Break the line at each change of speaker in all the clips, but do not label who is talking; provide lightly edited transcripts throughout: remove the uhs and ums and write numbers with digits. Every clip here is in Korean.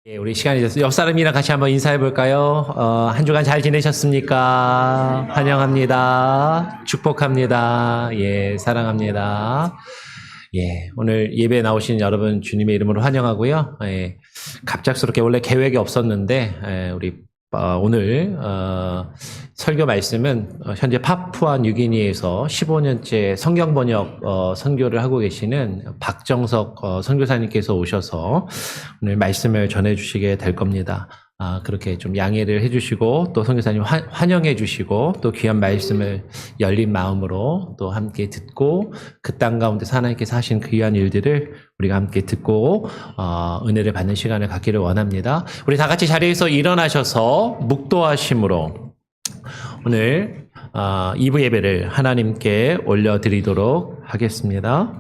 예, 우리 시간이 됐어요. 옆 사람이랑 같이 한번 인사해 볼까요? 한 주간 잘 지내셨습니까? 환영합니다. 축복합니다. 예, 사랑합니다. 예, 오늘 예배에 나오신 여러분 주님의 이름으로 환영하고요. 예, 갑작스럽게 원래 계획이 없었는데, 우리 오늘 설교 말씀은 현재 파푸아 뉴기니에서 15년째 성경 번역 선교를 하고 계시는 박정석 선교사님께서 오셔서 오늘 말씀을 전해주시게 될 겁니다. 그렇게 좀 양해를 해주시고 또 선교사님 환영해 주시고 또 귀한 말씀을 열린 마음으로 또 함께 듣고 그 땅 가운데서 하나님께서 하신 귀한 일들을 우리가 함께 듣고 은혜를 받는 시간을 갖기를 원합니다. 우리 다 같이 자리에서 일어나셔서 묵도하심으로 오늘 2부 예배를 하나님께 올려드리도록 하겠습니다.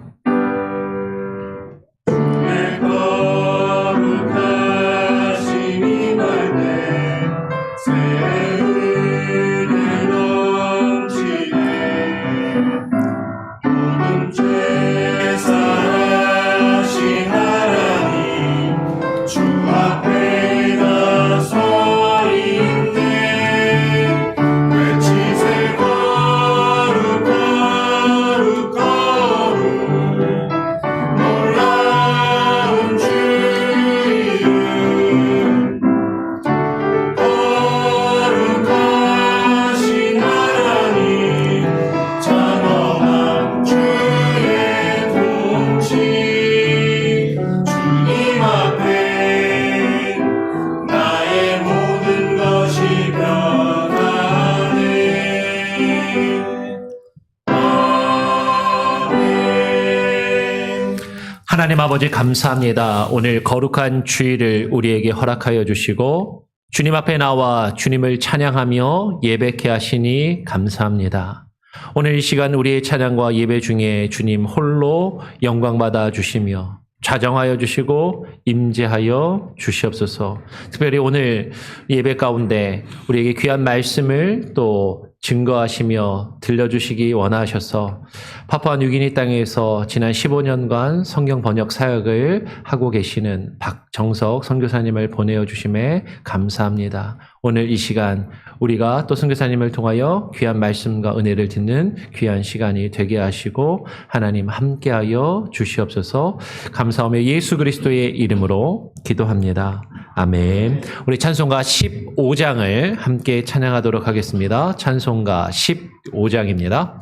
하나님 아버지 감사합니다. 오늘 거룩한 주일을 우리에게 허락하여 주시고 주님 앞에 나와 주님을 찬양하며 예배케 하시니 감사합니다. 오늘 이 시간 우리의 찬양과 예배 중에 주님 홀로 영광받아 주시며 좌정하여 주시고 임재하여 주시옵소서. 특별히 오늘 예배 가운데 우리에게 귀한 말씀을 또 증거하시며 들려주시기 원하셔서 파푸아 뉴기니 땅에서 지난 15년간 성경 번역 사역을 하고 계시는 박정석 선교사님을 보내어 주심에 감사합니다. 오늘 이 시간 우리가 또 선교사님을 통하여 귀한 말씀과 은혜를 듣는 귀한 시간이 되게 하시고 하나님 함께하여 주시옵소서. 감사하며 예수 그리스도의 이름으로 기도합니다. 아멘. 우리 찬송가 15장을 함께 찬양하도록 하겠습니다. 찬송가 15장입니다.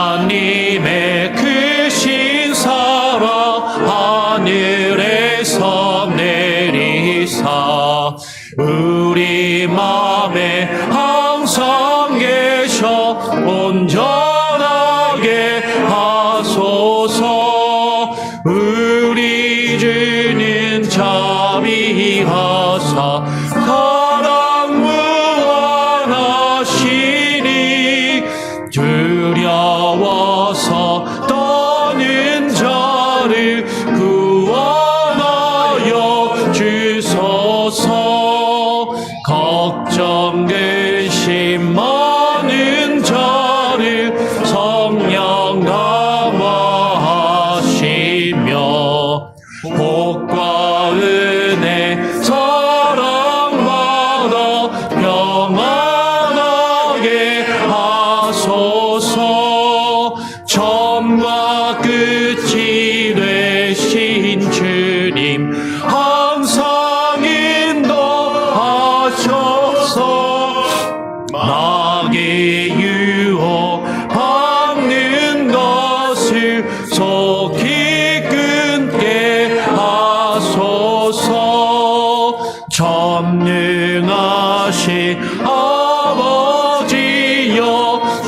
하나님의 크신 사랑 하늘에서 내리사 우리 마음에 항상 계셔 온전하게 하소서. 우리 주는 자비하사 사랑 무한하시니 두려워서 떠는 자를 구원하여 주소서. 걱정 근심 많은 자를 성령 감화하시며 복과 은혜 사랑받아 평안하게 하소서. 처음과 끝이 되신 주님 항상 인도하셔서 마귀의 유혹 받는 것을 속히 끊게 하소서. 전능하신 아버지여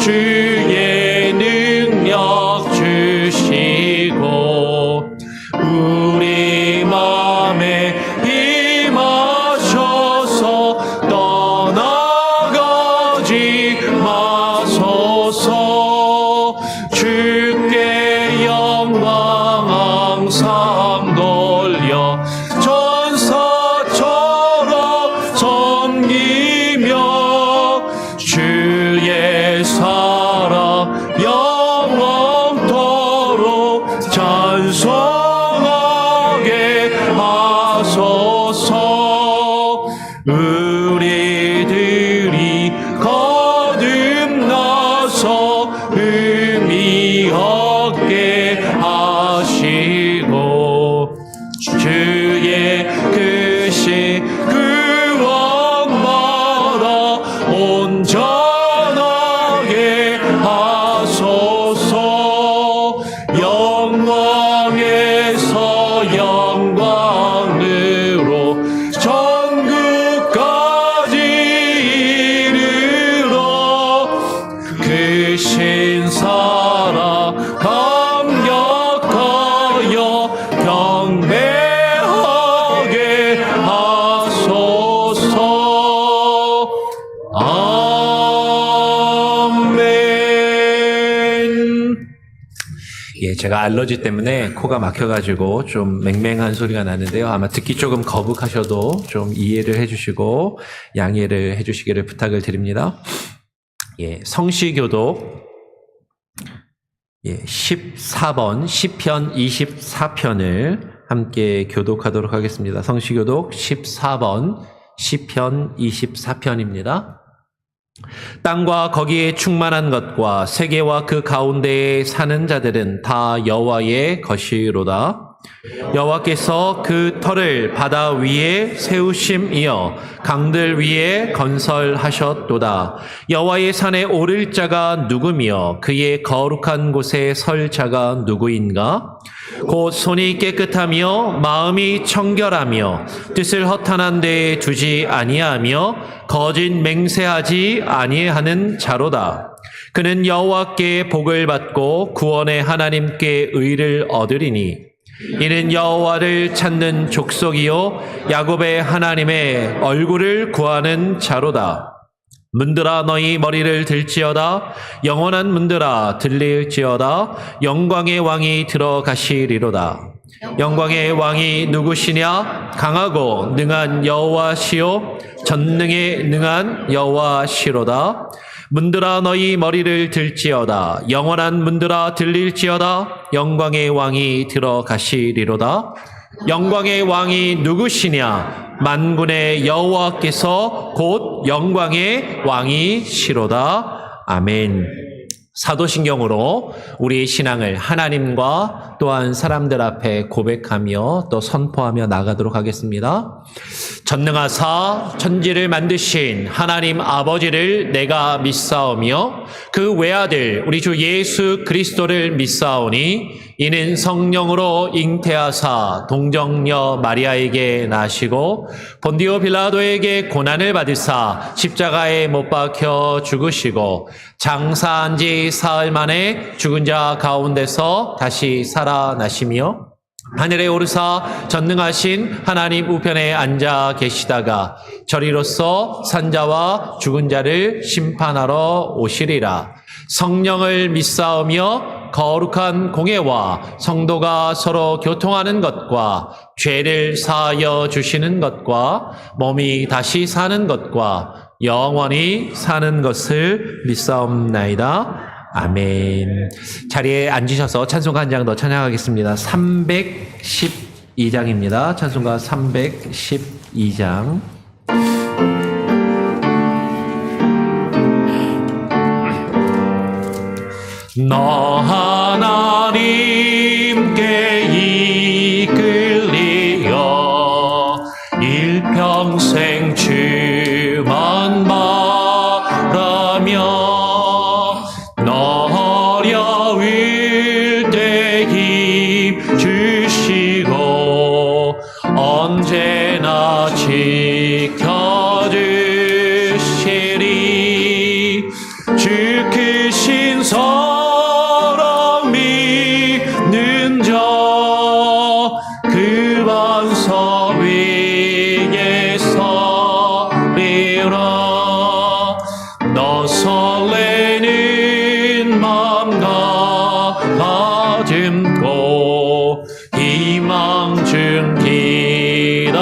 주의 능력 주시고 우리 마음에 임하셔서 떠나가지 마소서. 주께 영광 항상 돌려 전사처럼 섬기며 하소서. 우리들이 거듭나서 의미 얻게 하시고 주의 크신 구원받아 온전하게 하소서. 영광에서 영광으로 천국까지 이르러 그 신사랑 감격하여 경배하게 하소서. 아멘. 예, 제가 알러지 때문에 코가 막혀가지고 좀 맹맹한 소리가 나는데요. 아마 듣기 조금 거북하셔도 좀 이해를 해주시고 양해를 해주시기를 부탁을 드립니다. 예, 성시교독 14번 시편 24편을 함께 교독하도록 하겠습니다. 성시교독 14번 시편 24편입니다. 땅과 거기에 충만한 것과 세계와 그 가운데에 사는 자들은 다 여호와의 것이로다. 여호와께서 그 터를 바다 위에 세우심이여 강들 위에 건설하셨도다. 여호와의 산에 오를 자가 누구며 그의 거룩한 곳에 설 자가 누구인가? 곧 손이 깨끗하며 마음이 청결하며 뜻을 허탄한 데에 두지 아니하며 거짓 맹세하지 아니하는 자로다. 그는 여호와께 복을 받고 구원의 하나님께 의를 얻으리니 이는 여호와를 찾는 족속이요 야곱의 하나님의 얼굴을 구하는 자로다. 문들아 너희 머리를 들지어다. 영원한 문들아 들릴지어다. 영광의 왕이 들어가시리로다. 영광의 왕이 누구시냐? 강하고 능한 여호와시요 전능에 능한 여호와시로다. 문들아 너희 머리를 들지어다. 영원한 문들아 들릴지어다. 영광의 왕이 들어가시리로다. 영광의 왕이 누구시냐? 만군의 여호와께서 곧 영광의 왕이시로다. 아멘. 사도신경으로 우리의 신앙을 하나님과 또한 사람들 앞에 고백하며 또 선포하며 나가도록 하겠습니다. 전능하사 천지를 만드신 하나님 아버지를 내가 믿사오며 그 외아들 우리 주 예수 그리스도를 믿사오니 이는 성령으로 잉태하사 동정녀 마리아에게 나시고 본디오 빌라도에게 고난을 받으사 십자가에 못 박혀 죽으시고 장사한 지 사흘 만에 죽은 자 가운데서 다시 살아나시며 하늘에 오르사 전능하신 하나님 우편에 앉아 계시다가 저리로서 산자와 죽은 자를 심판하러 오시리라. 성령을 믿사오며 거룩한 공예와 성도가 서로 교통하는 것과 죄를 사하여 주시는 것과 몸이 다시 사는 것과 영원히 사는 것을 믿사옵나이다. 아멘. 자리에 앉으셔서 찬송가 한 장 더 찬양하겠습니다. 312장입니다. 찬송가 312장. 너 하나님께 이끌리어 일평생 주만 바라며 너 어려울 때 힘 주시고 언제나 지켜주시리. 주 크신 사랑 믿는 자 그 반석 위에 서리라. 너 설레는 맘 가짐고 희망 중 기다리면서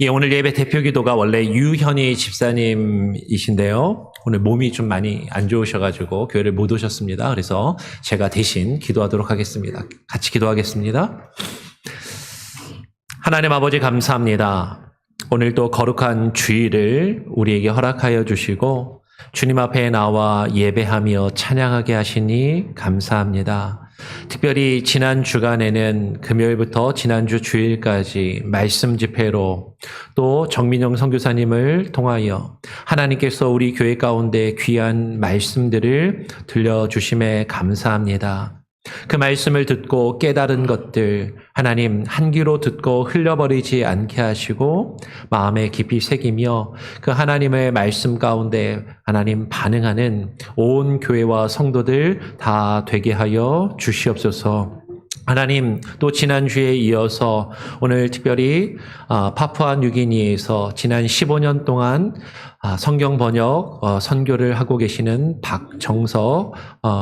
예, 오늘 예배 대표 기도가 원래 유현희 집사님이신데요. 오늘 몸이 좀 많이 안 좋으셔가지고 교회를 못 오셨습니다. 그래서 제가 대신 기도하도록 하겠습니다. 같이 기도하겠습니다. 하나님 아버지 감사합니다. 오늘도 거룩한 주일을 우리에게 허락하여 주시고 주님 앞에 나와 예배하며 찬양하게 하시니 감사합니다. 특별히 지난 주간에는 금요일부터 지난주 주일까지 말씀 집회로 또 정민영 선교사님을 통하여 하나님께서 우리 교회 가운데 귀한 말씀들을 들려주심에 감사합니다. 그 말씀을 듣고 깨달은 것들 하나님 한 귀로 듣고 흘려버리지 않게 하시고 마음에 깊이 새기며 그 하나님의 말씀 가운데 하나님 반응하는 온 교회와 성도들 다 되게 하여 주시옵소서. 하나님 또 지난주에 이어서 오늘 특별히 파푸아 뉴기니에서 지난 15년 동안 성경 번역 선교를 하고 계시는 박정석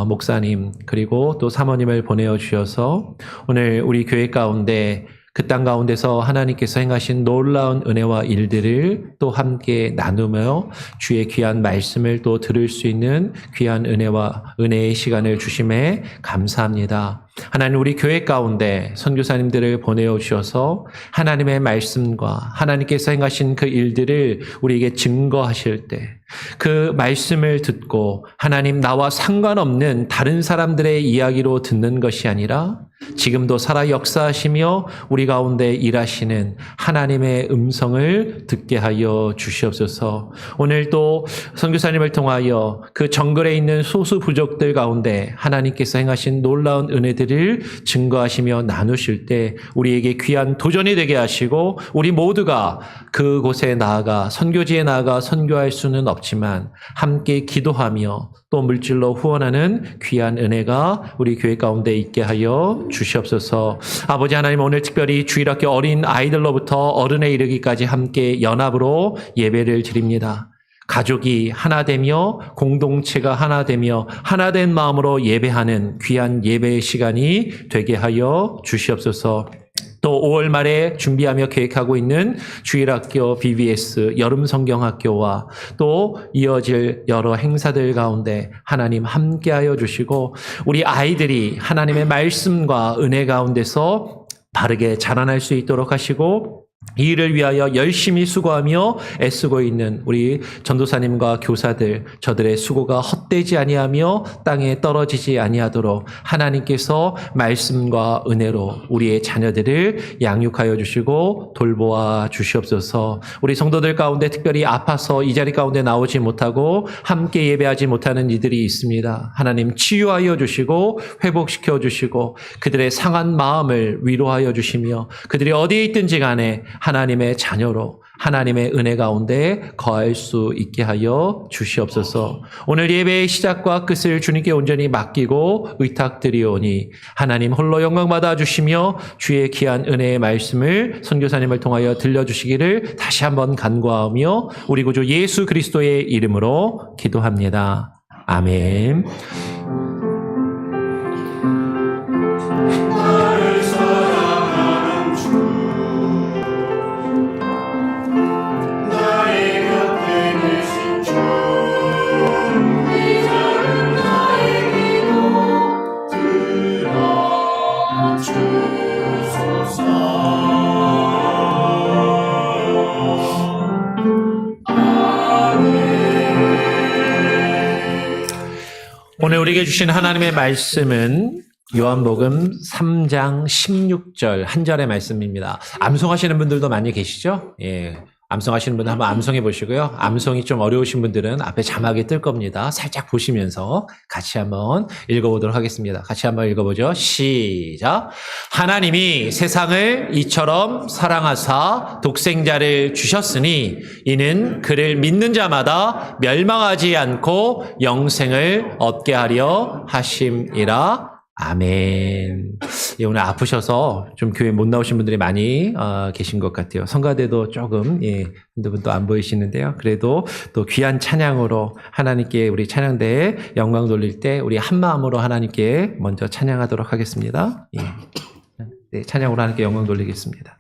목사님 그리고 또 사모님을 보내어 주셔서 오늘 우리 교회 가운데 그 땅 가운데서 하나님께서 행하신 놀라운 은혜와 일들을 또 함께 나누며 주의 귀한 말씀을 또 들을 수 있는 귀한 은혜의 시간을 주심에 감사합니다. 하나님 우리 교회 가운데 선교사님들을 보내어 주셔서 하나님의 말씀과 하나님께서 행하신 그 일들을 우리에게 증거하실 때 그 말씀을 듣고 하나님 나와 상관없는 다른 사람들의 이야기로 듣는 것이 아니라 지금도 살아 역사하시며 우리 가운데 일하시는 하나님의 음성을 듣게 하여 주시옵소서. 오늘 또 선교사님을 통하여 그 정글에 있는 소수 부족들 가운데 하나님께서 행하신 놀라운 은혜들을 증거하시며 나누실 때 우리에게 귀한 도전이 되게 하시고 우리 모두가 그곳에 나아가 선교지에 나아가 선교할 수는 없지만 함께 기도하며 또 물질로 후원하는 귀한 은혜가 우리 교회 가운데 있게 하여 주시옵소서. 아버지 하나님 오늘 특별히 주일학교 어린 아이들로부터 어른에 이르기까지 함께 연합으로 예배를 드립니다. 가족이 하나 되며 공동체가 하나 되며 하나된 마음으로 예배하는 귀한 예배의 시간이 되게 하여 주시옵소서. 또 5월 말에 준비하며 계획하고 있는 주일학교 BBS 여름성경학교와 또 이어질 여러 행사들 가운데 하나님 함께하여 주시고 우리 아이들이 하나님의 말씀과 은혜 가운데서 바르게 자라날 수 있도록 하시고 이 일을 위하여 열심히 수고하며 애쓰고 있는 우리 전도사님과 교사들 저들의 수고가 헛되지 아니하며 땅에 떨어지지 아니하도록 하나님께서 말씀과 은혜로 우리의 자녀들을 양육하여 주시고 돌보아 주시옵소서. 우리 성도들 가운데 특별히 아파서 이 자리 가운데 나오지 못하고 함께 예배하지 못하는 이들이 있습니다. 하나님 치유하여 주시고 회복시켜 주시고 그들의 상한 마음을 위로하여 주시며 그들이 어디에 있든지 간에 하나님의 자녀로 하나님의 은혜 가운데 거할 수 있게 하여 주시옵소서. 오늘 예배의 시작과 끝을 주님께 온전히 맡기고 의탁드리오니 하나님 홀로 영광 받아 주시며 주의 귀한 은혜의 말씀을 선교사님을 통하여 들려주시기를 다시 한번 간구하며 우리 구주 예수 그리스도의 이름으로 기도합니다. 아멘. 오늘 우리에게 주신 하나님의 말씀은 요한복음 3장 16절 한 절의 말씀입니다. 암송하시는 분들도 많이 계시죠? 예. 암송하시는 분들 한번 암송해 보시고요. 암송이 좀 어려우신 분들은 앞에 자막이 뜰 겁니다. 살짝 보시면서 같이 한번 읽어보도록 하겠습니다. 같이 한번 읽어보죠. 시작. 하나님이 세상을 이처럼 사랑하사 독생자를 주셨으니 이는 그를 믿는 자마다 멸망하지 않고 영생을 얻게 하려 하심이라. 아멘. 예, 오늘 아프셔서 좀 교회 못 나오신 분들이 많이 계신 것 같아요. 성가대도 조금 한두 분 또 안 보이시는데요. 그래도 또 귀한 찬양으로 하나님께 우리 찬양대에 영광 돌릴 때 우리 한 마음으로 하나님께 먼저 찬양하도록 하겠습니다. 네, 찬양으로 하나님께 영광 돌리겠습니다.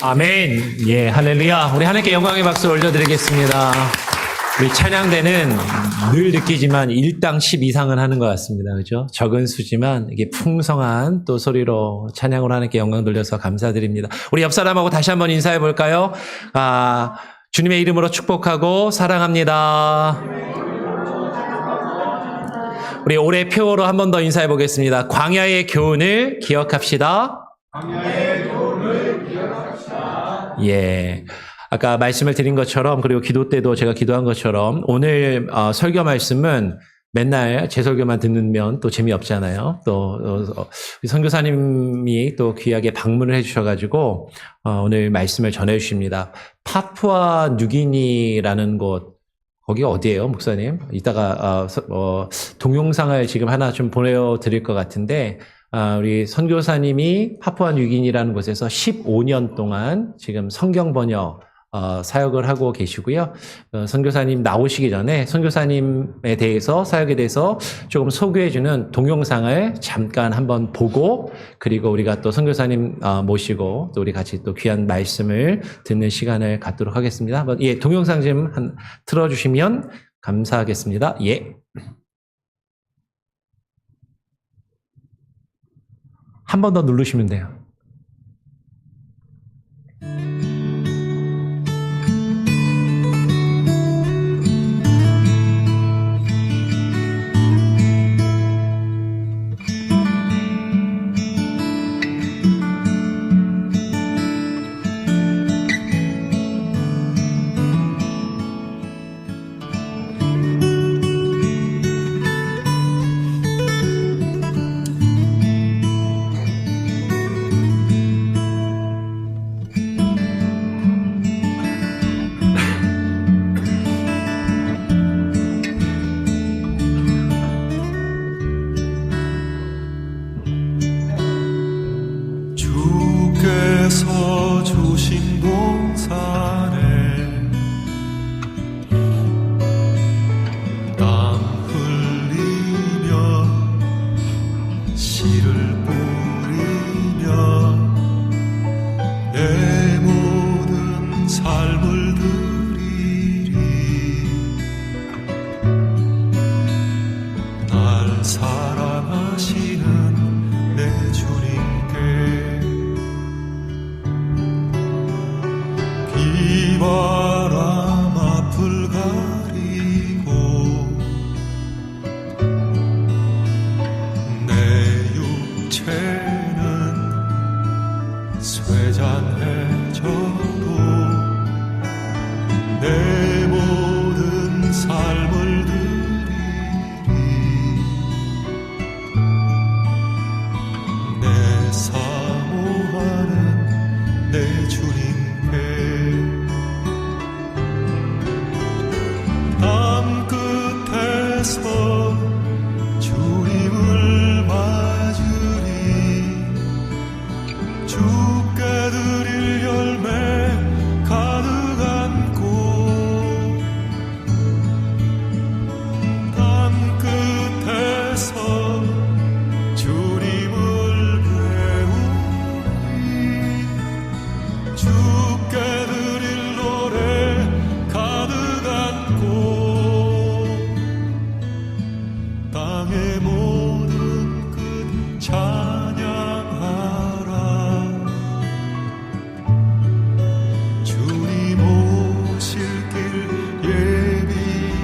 아멘. 예, 할렐루야. 우리 하나님께 영광의 박수 올려드리겠습니다. 우리 찬양대는 늘 느끼지만 1당 10 이상은 하는 것 같습니다. 그죠? 적은 수지만 이게 풍성한 또 소리로 찬양으로 하나님께 영광 돌려서 감사드립니다. 우리 옆 사람하고 다시 한번 인사해 볼까요? 주님의 이름으로 축복하고 사랑합니다. 우리 올해 표어로 한 번 더 인사해 보겠습니다. 광야의 교훈을 기억합시다. 광야의 교훈을 기억합시다. 예. 아까 말씀을 드린 것처럼 그리고 기도 때도 제가 기도한 것처럼 오늘 설교 말씀은 맨날 제 설교만 듣는 또 재미없잖아요. 또 선교사님이 또 귀하게 방문을 해주셔가지고 오늘 말씀을 전해주십니다. 파푸아 뉴기니라는 곳 거기가 어디예요, 목사님? 이따가 동영상을 지금 하나 좀 보내드릴 것 같은데 우리 선교사님이 파푸아 뉴기니라는 곳에서 15년 동안 지금 성경 번역 사역을 하고 계시고요. 선교사님 나오시기 전에 선교사님에 대해서 사역에 대해서 조금 소개해주는 동영상을 잠깐 한번 보고 그리고 우리가 또 선교사님 모시고 또 우리 같이 또 귀한 말씀을 듣는 시간을 갖도록 하겠습니다. 한번 동영상 좀 틀어주시면 감사하겠습니다. 예. 한 번 더 누르시면 돼요.
주께서 주신 동산에 땀 흘리며 씨를 뿌리며 내 모든 삶을 드리리 날 사랑하시는 내 주님께 비바람 앞을 가리고 내 육체는 쇠잔해져도 내 모든 삶을 드리리 내 사모하는 내 주님께 땅 끝에서 주님을 맞으리 주께 드릴 열매 가득 안고 땅 끝에서 주님을 배우리 주께 드릴 노래 가득 안고 땅의 모든 끝 찬양하라 주님 오실 길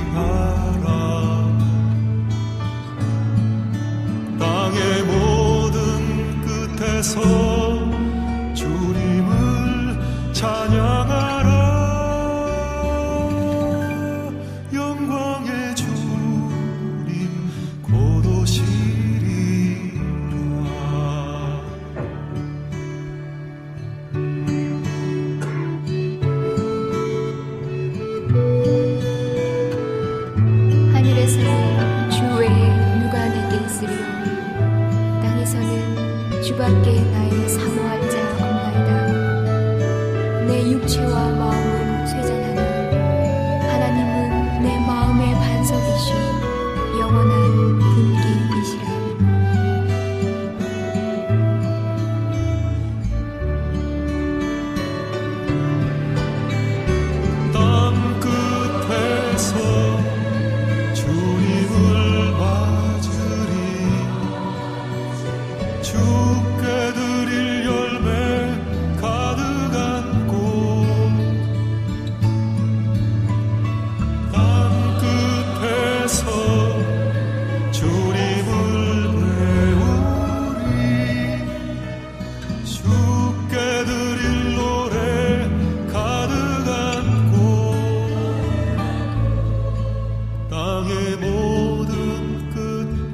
예비하라 땅의 모든 끝에서 주님을 찬양하라 영광의 주님 곧 오시리라
하늘에서는 주 외에 누가 내게 있으리요 땅에서는 주밖에 나의 사원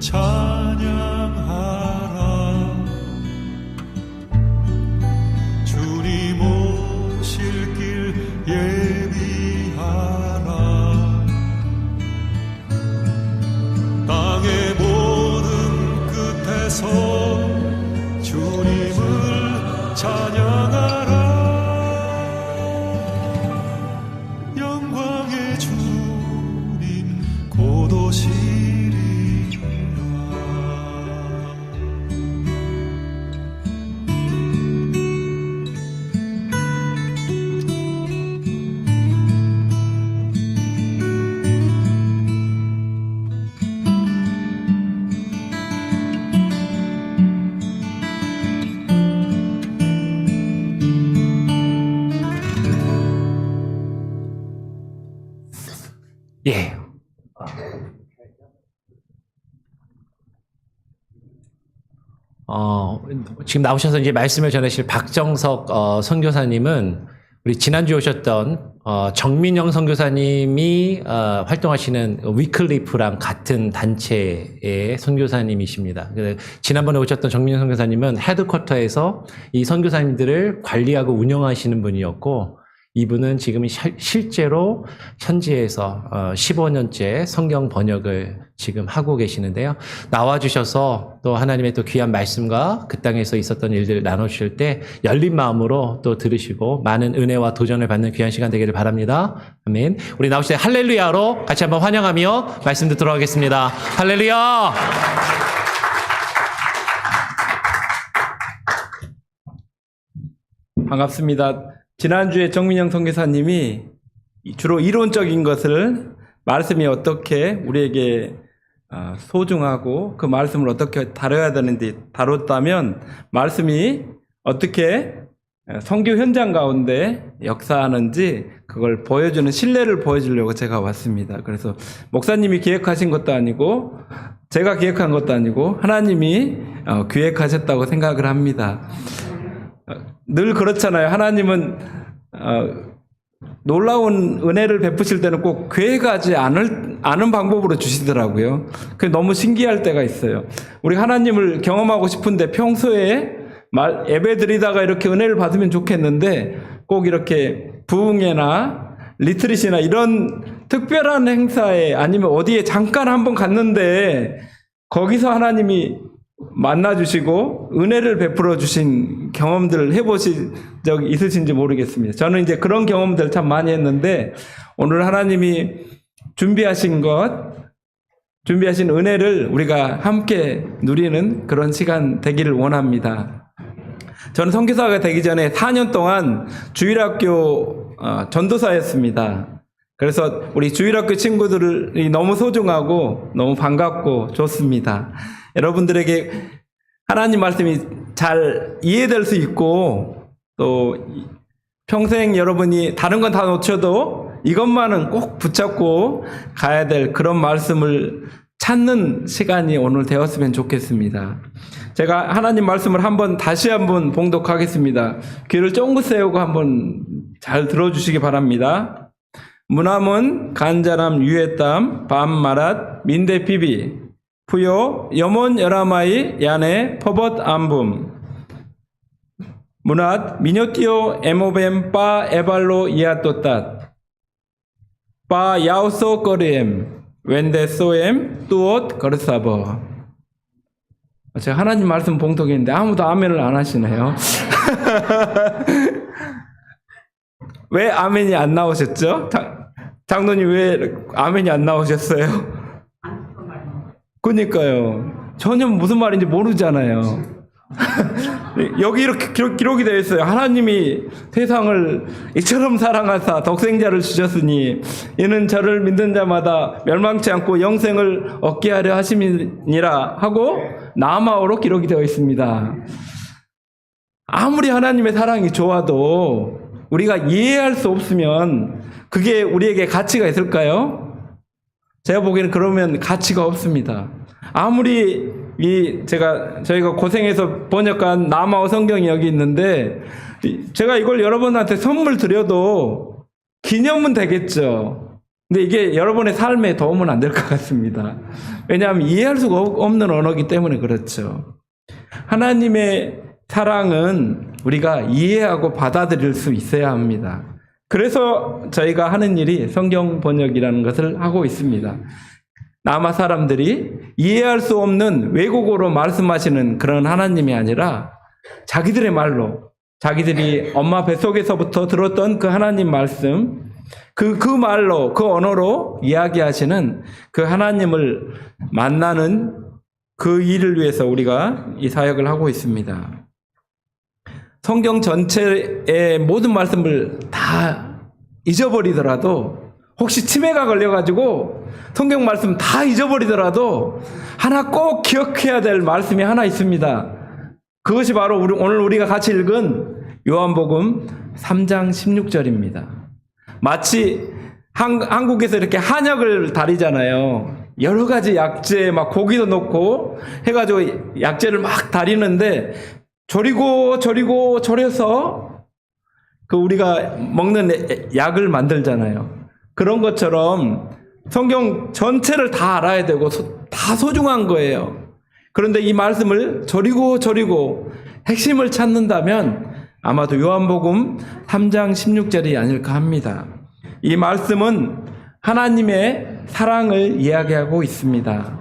찬양하라. 주님 오실 길 예비하라. 땅의 모든 끝에서 주님을 찬양하라. 영광의 주님 곧 오시리라.
예. 지금 나오셔서 이제 말씀을 전하실 박정석 선교사님은 우리 지난주에 오셨던 정민영 선교사님이 활동하시는 위클리프랑 같은 단체의 선교사님이십니다. 지난번에 오셨던 정민영 선교사님은 헤드쿼터에서 이 선교사님들을 관리하고 운영하시는 분이었고, 이분은 지금 실제로 현지에서 15년째 성경 번역을 지금 하고 계시는데요. 나와주셔서 또 하나님의 또 귀한 말씀과 그 땅에서 있었던 일들을 나눠주실 때 열린 마음으로 또 들으시고 많은 은혜와 도전을 받는 귀한 시간 되기를 바랍니다. 아멘. 우리 나오실 때 할렐루야로 같이 한번 환영하며 말씀 듣도록 하겠습니다. 할렐루야!
반갑습니다. 지난주에 정민영 선교사님이 주로 이론적인 것을 말씀이 어떻게 우리에게 소중하고 그 말씀을 어떻게 다뤄야 되는지 다뤘다면, 말씀이 어떻게 선교 현장 가운데 역사하는지 그걸 보여주는 신뢰를 보여주려고 제가 왔습니다. 그래서 목사님이 기획하신 것도 아니고 제가 기획한 것도 아니고 하나님이 기획하셨다고 생각을 합니다. 늘 그렇잖아요. 하나님은 놀라운 은혜를 베푸실 때는 꼭 계획하지 않은 방법으로 주시더라고요. 그게 너무 신기할 때가 있어요. 우리 하나님을 경험하고 싶은데 평소에 예배 드리다가 이렇게 은혜를 받으면 좋겠는데, 꼭 이렇게 부흥회나 리트릿이나 이런 특별한 행사에, 아니면 어디에 잠깐 한번 갔는데 거기서 하나님이 만나주시고 은혜를 베풀어 주신 경험들을 해보신 적 있으신지 모르겠습니다. 저는 이제 그런 경험들 참 많이 했는데, 오늘 하나님이 준비하신 은혜를 우리가 함께 누리는 그런 시간 되기를 원합니다. 저는 선교사가 되기 전에 4년 동안 주일학교 전도사였습니다. 그래서 우리 주일학교 친구들이 너무 소중하고 너무 반갑고 좋습니다. 여러분들에게 하나님 말씀이 잘 이해될 수 있고, 또 평생 여러분이 다른 건 다 놓쳐도 이것만은 꼭 붙잡고 가야 될 그런 말씀을 찾는 시간이 오늘 되었으면 좋겠습니다. 제가 하나님 말씀을 다시 한번 봉독하겠습니다. 귀를 쫑긋 세우고 한번 잘 들어주시기 바랍니다. 무남은 간자람 유에땀 밤마랏 민대 비비 푸요 염원 여라마이 야네 퍼벗 암붐 문앗 미뇨티오 에모뱀 빠 에발로 이아또따 빠 야우소 거리엠 웬데 소엠 뚜옷 거르사버. 제가 하나님 말씀 봉독했는데 아무도 아멘을 안 하시네요. 왜 아멘이 안 나오셨죠? 장로님 왜 아멘이 안 나오셨어요? 그러니까요. 전혀 무슨 말인지 모르잖아요. 여기 이렇게 기록이 되어 있어요. 하나님이 세상을 이처럼 사랑하사 독생자를 주셨으니 이는 저를 믿는 자마다 멸망치 않고 영생을 얻게 하려 하심이니라 하고 남아어로 기록이 되어 있습니다. 아무리 하나님의 사랑이 좋아도 우리가 이해할 수 없으면 그게 우리에게 가치가 있을까요? 제가 보기에는 그러면 가치가 없습니다. 아무리 저희가 고생해서 번역한 남아어 성경이 여기 있는데, 제가 이걸 여러분한테 선물 드려도 기념은 되겠죠. 근데 이게 여러분의 삶에 도움은 안 될 것 같습니다. 왜냐하면 이해할 수가 없는 언어이기 때문에 그렇죠. 하나님의 사랑은 우리가 이해하고 받아들일 수 있어야 합니다. 그래서 저희가 하는 일이 성경 번역이라는 것을 하고 있습니다. 남아 사람들이 이해할 수 없는 외국어로 말씀하시는 그런 하나님이 아니라 자기들의 말로, 자기들이 엄마 뱃속에서부터 들었던 그 하나님 말씀, 그 말로, 그 언어로 이야기하시는 그 하나님을 만나는 그 일을 위해서 우리가 이 사역을 하고 있습니다. 성경 전체의 모든 말씀을 다 잊어버리더라도, 혹시 치매가 걸려가지고 성경 말씀 다 잊어버리더라도 하나 꼭 기억해야 될 말씀이 하나 있습니다. 그것이 바로 오늘 우리가 같이 읽은 요한복음 3장 16절입니다. 마치 한국에서 이렇게 한약을 다리잖아요. 여러 가지 약재, 막 고기도 넣고 해가지고 약재를 막 다리는데 졸여서 그 우리가 먹는 약을 만들잖아요. 그런 것처럼 성경 전체를 다 알아야 되고 다 소중한 거예요. 그런데 이 말씀을 졸이고 핵심을 찾는다면 아마도 요한복음 3장 16절이 아닐까 합니다. 이 말씀은 하나님의 사랑을 이야기하고 있습니다.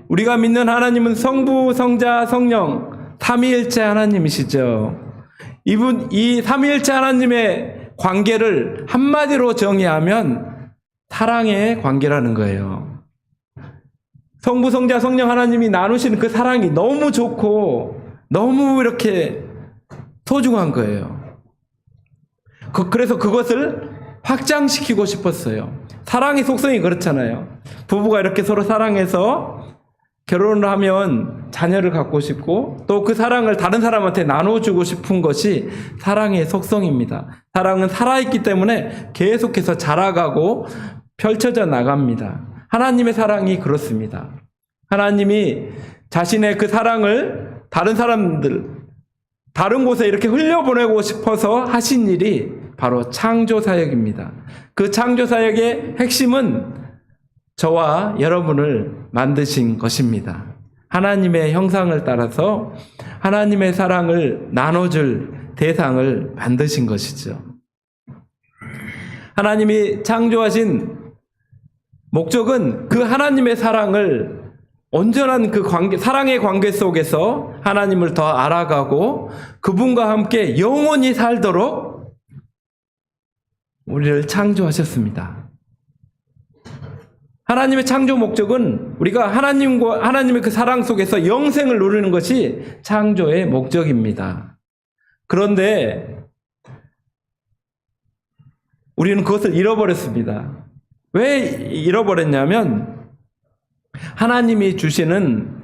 우리가 믿는 하나님은 성부, 성자, 성령 삼위일체 하나님이시죠. 이 삼위일체 하나님의 관계를 한마디로 정의하면 사랑의 관계라는 거예요. 성부, 성자, 성령 하나님이 나누시는 그 사랑이 너무 좋고 너무 이렇게 소중한 거예요. 그래서 그것을 확장시키고 싶었어요. 사랑의 속성이 그렇잖아요. 부부가 이렇게 서로 사랑해서 결혼을 하면 자녀를 갖고 싶고 또 그 사랑을 다른 사람한테 나눠주고 싶은 것이 사랑의 속성입니다. 사랑은 살아있기 때문에 계속해서 자라가고 펼쳐져 나갑니다. 하나님의 사랑이 그렇습니다. 하나님이 자신의 그 사랑을 다른 사람들, 다른 곳에 이렇게 흘려보내고 싶어서 하신 일이 바로 창조사역입니다. 그 창조사역의 핵심은 저와 여러분을 만드신 것입니다. 하나님의 형상을 따라서 하나님의 사랑을 나눠줄 대상을 만드신 것이죠. 하나님이 창조하신 목적은 그 하나님의 사랑을 온전한 그 관계, 사랑의 관계 속에서 하나님을 더 알아가고 그분과 함께 영원히 살도록 우리를 창조하셨습니다. 하나님의 창조 목적은 우리가 하나님의 그 사랑 속에서 영생을 누리는 것이 창조의 목적입니다. 그런데 우리는 그것을 잃어버렸습니다. 왜 잃어버렸냐면 하나님이 주시는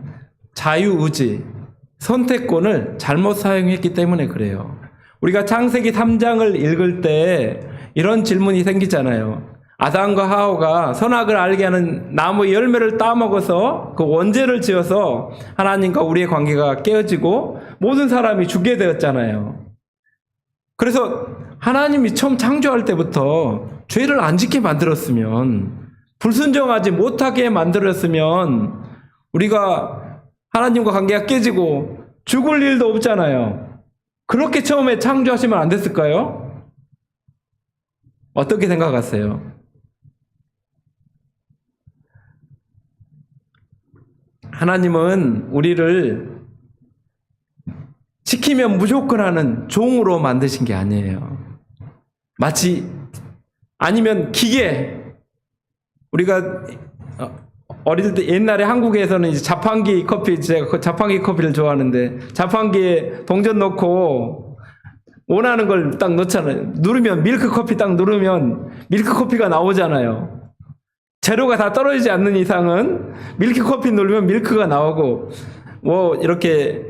자유의지, 선택권을 잘못 사용했기 때문에 그래요. 우리가 창세기 3장을 읽을 때 이런 질문이 생기잖아요. 아담과 하와가 선악을 알게 하는 나무 열매를 따먹어서 그 원죄를 지어서 하나님과 우리의 관계가 깨어지고 모든 사람이 죽게 되었잖아요. 그래서 하나님이 처음 창조할 때부터 죄를 안 짓게 만들었으면, 불순종하지 못하게 만들었으면 우리가 하나님과 관계가 깨지고 죽을 일도 없잖아요. 그렇게 처음에 창조하시면 안 됐을까요? 어떻게 생각하세요? 하나님은 우리를 시키면 무조건 하는 종으로 만드신 게 아니에요. 마치 아니면 기계, 우리가 어릴 때 옛날에 한국에서는 이제 자판기 커피, 제가 그 자판기 커피를 좋아하는데 자판기에 동전 넣고 원하는 걸 딱 넣잖아요. 누르면 밀크 커피 딱 누르면 밀크 커피가 나오잖아요. 재료가 다 떨어지지 않는 이상은 밀크 커피 누르면 밀크가 나오고 뭐 이렇게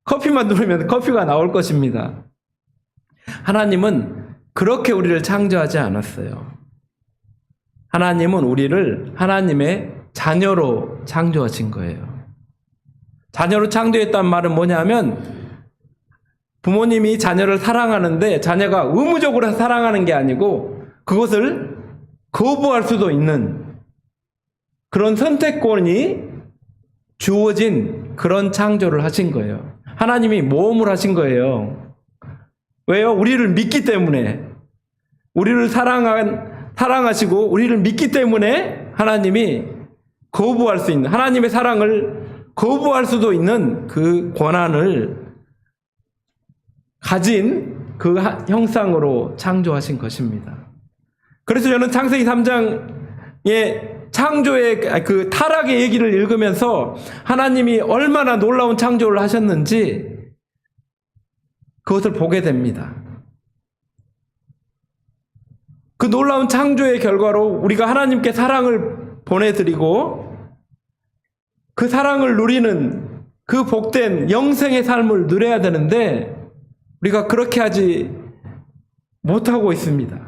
커피만 누르면 커피가 나올 것입니다. 하나님은 그렇게 우리를 창조하지 않았어요. 하나님은 우리를 하나님의 자녀로 창조하신 거예요. 자녀로 창조했다는 말은 뭐냐면 부모님이 자녀를 사랑하는데 자녀가 의무적으로 사랑하는 게 아니고 그것을 거부할 수도 있는 그런 선택권이 주어진 그런 창조를 하신 거예요. 하나님이 모험을 하신 거예요. 왜요? 우리를 믿기 때문에. 우리를 사랑하시고 우리를 믿기 때문에 하나님이 거부할 수 있는, 하나님의 사랑을 거부할 수도 있는 그 권한을 가진 그 형상으로 창조하신 것입니다. 그래서 저는 창세기 3장의 창조의 그 타락의 얘기를 읽으면서 하나님이 얼마나 놀라운 창조를 하셨는지 그것을 보게 됩니다. 그 놀라운 창조의 결과로 우리가 하나님께 사랑을 보내드리고 그 사랑을 누리는 그 복된 영생의 삶을 누려야 되는데 우리가 그렇게 하지 못하고 있습니다.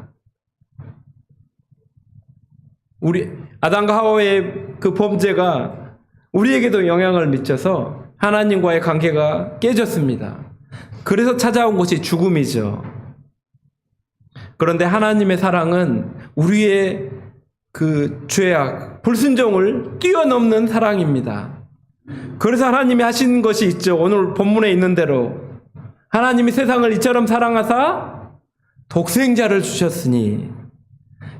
우리 아담과 하와의 그 범죄가 우리에게도 영향을 미쳐서 하나님과의 관계가 깨졌습니다. 그래서 찾아온 것이 죽음이죠. 그런데 하나님의 사랑은 우리의 그 죄악, 불순종을 뛰어넘는 사랑입니다. 그래서 하나님이 하신 것이 있죠. 오늘 본문에 있는 대로 하나님이 세상을 이처럼 사랑하사 독생자를 주셨으니.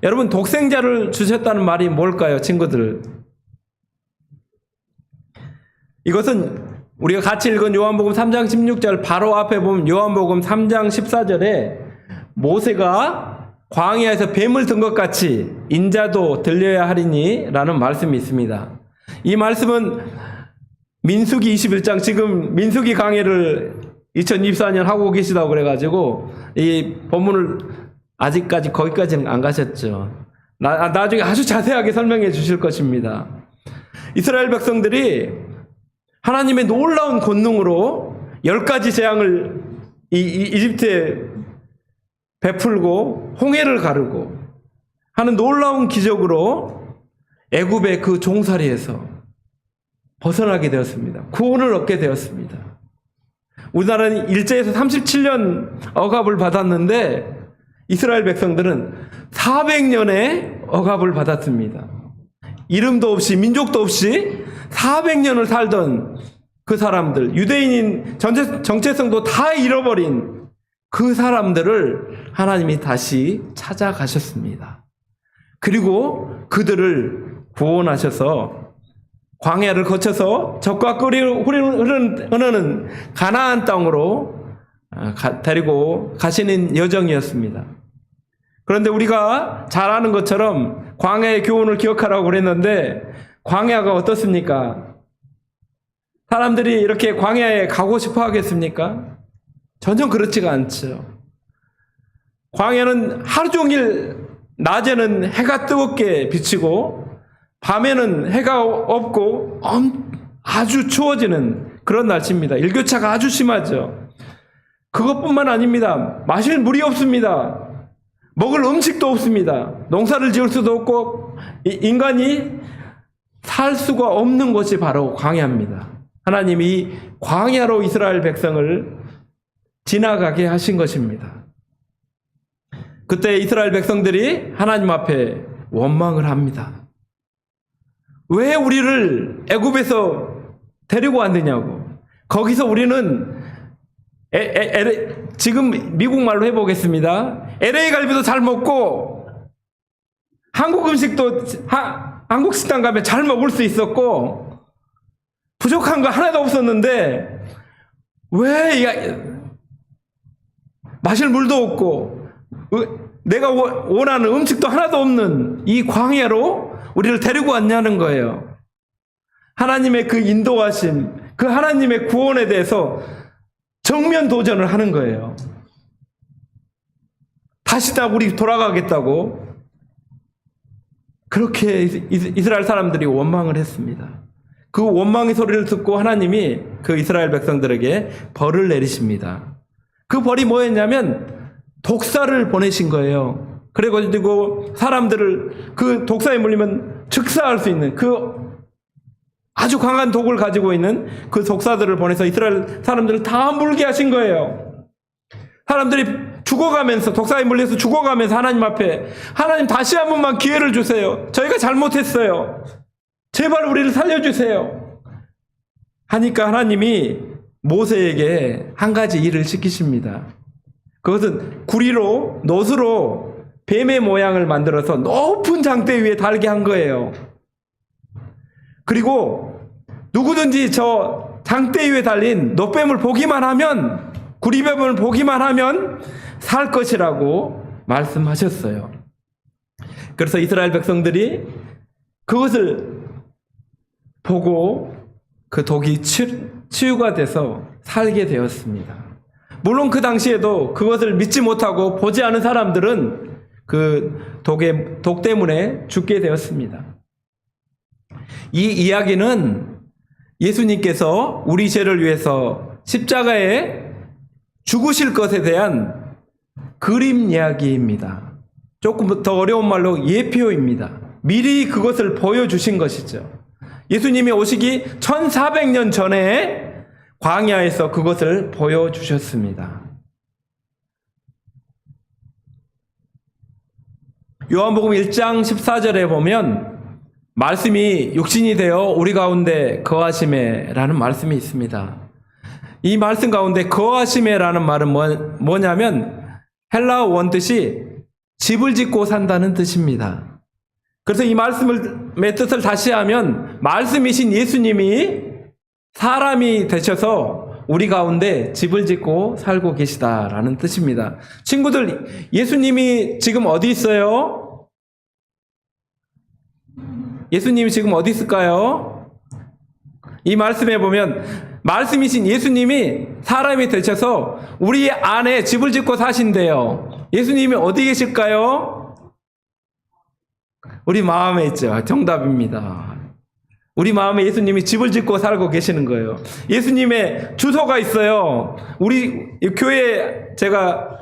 여러분, 독생자를 주셨다는 말이 뭘까요, 친구들? 이것은 우리가 같이 읽은 요한복음 3장 16절 바로 앞에 보면 요한복음 3장 14절에 모세가 광야에서 뱀을 든 것 같이 인자도 들려야 하리니 라는 말씀이 있습니다. 이 말씀은 민수기 21장, 지금 민수기 강해를 2024년 하고 계시다고 그래가지고 이 본문을 아직까지 거기까지는 안 가셨죠. 나중에 아주 자세하게 설명해 주실 것입니다. 이스라엘 백성들이 하나님의 놀라운 권능으로 10가지 재앙을 이집트에 베풀고 홍해를 가르고 하는 놀라운 기적으로 애굽의 그 종살이에서 벗어나게 되었습니다. 구원을 얻게 되었습니다. 우리나라는 일제에서 37년 억압을 받았는데 이스라엘 백성들은 400년의 억압을 받았습니다. 이름도 없이 민족도 없이 400년을 살던 그 사람들, 유대인인 정체성도 다 잃어버린 그 사람들을 하나님이 다시 찾아가셨습니다. 그리고 그들을 구원하셔서 광야를 거쳐서 젖과 꿀이 흐르는 가나안 땅으로 데리고 가시는 여정이었습니다. 그런데 우리가 잘 아는 것처럼 광야의 교훈을 기억하라고 그랬는데 광야가 어떻습니까? 사람들이 이렇게 광야에 가고 싶어 하겠습니까? 전혀 그렇지가 않죠. 광야는 하루 종일 낮에는 해가 뜨겁게 비치고 밤에는 해가 없고 아주 추워지는 그런 날씨입니다. 일교차가 아주 심하죠. 그것뿐만 아닙니다. 마실 물이 없습니다. 먹을 음식도 없습니다. 농사를 지을 수도 없고 인간이 살 수가 없는 곳이 바로 광야입니다. 하나님이 광야로 이스라엘 백성을 지나가게 하신 것입니다. 그때 이스라엘 백성들이 하나님 앞에 원망을 합니다. 왜 우리를 애굽에서 데리고 왔느냐고. 거기서 우리는 지금 미국 말로 해보겠습니다. LA 갈비도 잘 먹고 한국 음식도 한국 식당 가면 잘 먹을 수 있었고 부족한 거 하나도 없었는데 왜 마실 물도 없고 내가 원하는 음식도 하나도 없는 이 광야로 우리를 데리고 왔냐는 거예요. 하나님의 그 인도하심, 그 하나님의 구원에 대해서 정면 도전을 하는 거예요. 다시 다 우리 돌아가겠다고 그렇게 이스라엘 사람들이 원망을 했습니다. 그 원망의 소리를 듣고 하나님이 그 이스라엘 백성들에게 벌을 내리십니다. 그 벌이 뭐였냐면 독사를 보내신 거예요. 그래가지고 사람들을 그 독사에 물리면 즉사할 수 있는 그 아주 강한 독을 가지고 있는 그 독사들을 보내서 이스라엘 사람들을 다 물게 하신 거예요. 사람들이 죽어가면서, 독사에 물려서 죽어가면서 하나님 앞에, 하나님 다시 한 번만 기회를 주세요. 저희가 잘못했어요. 제발 우리를 살려주세요. 하니까 하나님이 모세에게 한 가지 일을 시키십니다. 그것은 구리로, 놋으로 뱀의 모양을 만들어서 높은 장대 위에 달게 한 거예요. 그리고 누구든지 저 장대 위에 달린 놋뱀을 보기만 하면, 구리뱀을 보기만 하면 살 것이라고 말씀하셨어요. 그래서 이스라엘 백성들이 그것을 보고 그 독이 치유가 돼서 살게 되었습니다. 물론 그 당시에도 그것을 믿지 못하고 보지 않은 사람들은 그 독 때문에 죽게 되었습니다. 이 이야기는 예수님께서 우리 죄를 위해서 십자가에 죽으실 것에 대한 그림 이야기입니다. 조금 더 어려운 말로 예표입니다. 미리 그것을 보여주신 것이죠. 예수님이 오시기 1400년 전에 광야에서 그것을 보여주셨습니다. 요한복음 1장 14절에 보면 말씀이 육신이 되어 우리 가운데 거하심에 라는 말씀이 있습니다. 이 말씀 가운데 거하심에 라는 말은 뭐냐면 헬라어 원뜻이 집을 짓고 산다는 뜻입니다. 그래서 이 말씀의 뜻을 다시 하면 말씀이신 예수님이 사람이 되셔서 우리 가운데 집을 짓고 살고 계시다라는 뜻입니다. 친구들, 예수님이 지금 어디 있어요? 예수님이 지금 어디 있을까요? 이 말씀에 보면 말씀이신 예수님이 사람이 되셔서 우리 안에 집을 짓고 사신대요. 예수님이 어디 계실까요? 우리 마음에 있죠. 정답입니다. 우리 마음에 예수님이 집을 짓고 살고 계시는 거예요. 예수님의 주소가 있어요. 우리 교회, 제가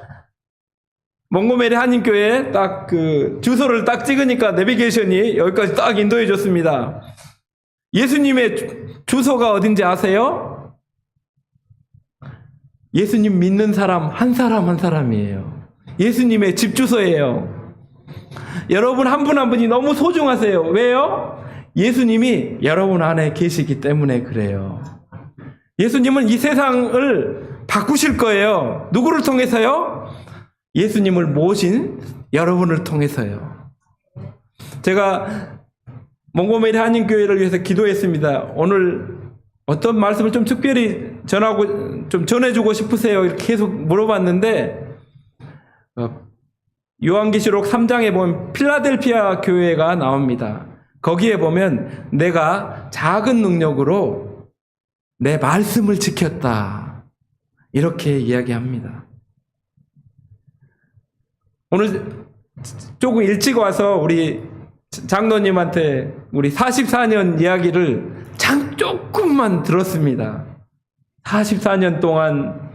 몽고메리 한인교회 딱 그 주소를 딱 찍으니까 내비게이션이 여기까지 딱 인도해 줬습니다. 예수님의 주소가 어딘지 아세요? 예수님 믿는 사람 한 사람이에요. 예수님의 집 주소예요. 여러분 한 분 한 분이 너무 소중하세요. 왜요? 예수님이 여러분 안에 계시기 때문에 그래요. 예수님은 이 세상을 바꾸실 거예요. 누구를 통해서요? 예수님을 모신 여러분을 통해서요. 제가 몽고메리 한인교회를 위해서 기도했습니다. 오늘 어떤 말씀을 좀 특별히 좀 전해주고 싶으세요? 이렇게 계속 물어봤는데 요한계시록 3장에 보면 필라델피아 교회가 나옵니다. 거기에 보면 내가 작은 능력으로 내 말씀을 지켰다, 이렇게 이야기합니다. 오늘 조금 일찍 와서 우리 장로님한테 우리 44년 이야기를 조금만 들었습니다. 44년 동안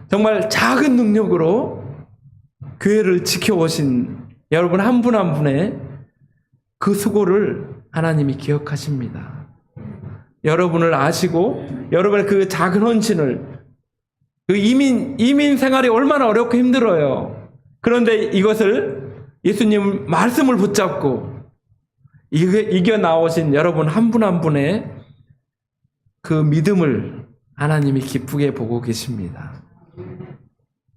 정말 작은 능력으로 교회를 지켜오신 여러분 한 분 한 분의 그 수고를 하나님이 기억하십니다. 여러분을 아시고 여러분의 그 작은 헌신을, 그 이민 생활이 얼마나 어렵고 힘들어요. 그런데 이것을 예수님 말씀을 붙잡고 이겨 나오신 여러분 한 분 한 분의 그 믿음을 하나님이 기쁘게 보고 계십니다.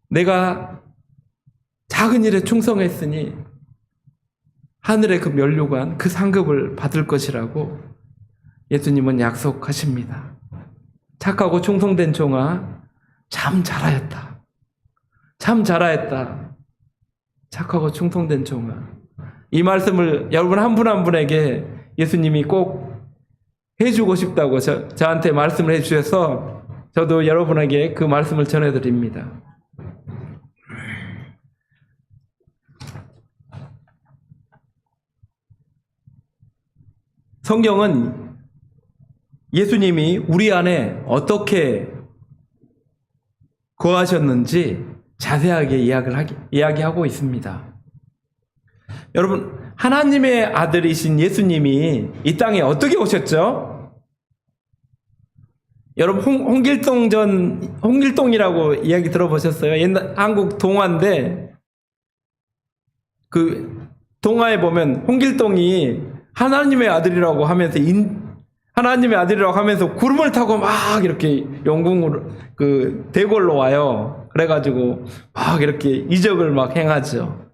내가 작은 일에 충성했으니 하늘의 그 면류관, 그 상급을 받을 것이라고 예수님은 약속하십니다. 착하고 충성된 종아, 참 잘하였다. 참 잘하였다. 착하고 충성된 종아. 이 말씀을 여러분 한 분 한 분에게 예수님이 꼭 해주고 싶다고 저한테 말씀을 해주셔서 저도 여러분에게 그 말씀을 전해드립니다. 성경은 예수님이 우리 안에 어떻게 거하셨는지 자세하게 이야기하고 있습니다. 여러분, 하나님의 아들이신 예수님이 이 땅에 어떻게 오셨죠? 여러분 홍길동이라고 이야기 들어보셨어요? 옛날 한국 동화인데 그 동화에 보면 홍길동이 하나님의 아들이라고 하면서 하나님의 아들이라고 하면서 구름을 타고 막 이렇게 영궁으로 그 대궐로 와요. 그래가지고 막 이렇게 이적을 막 행하죠.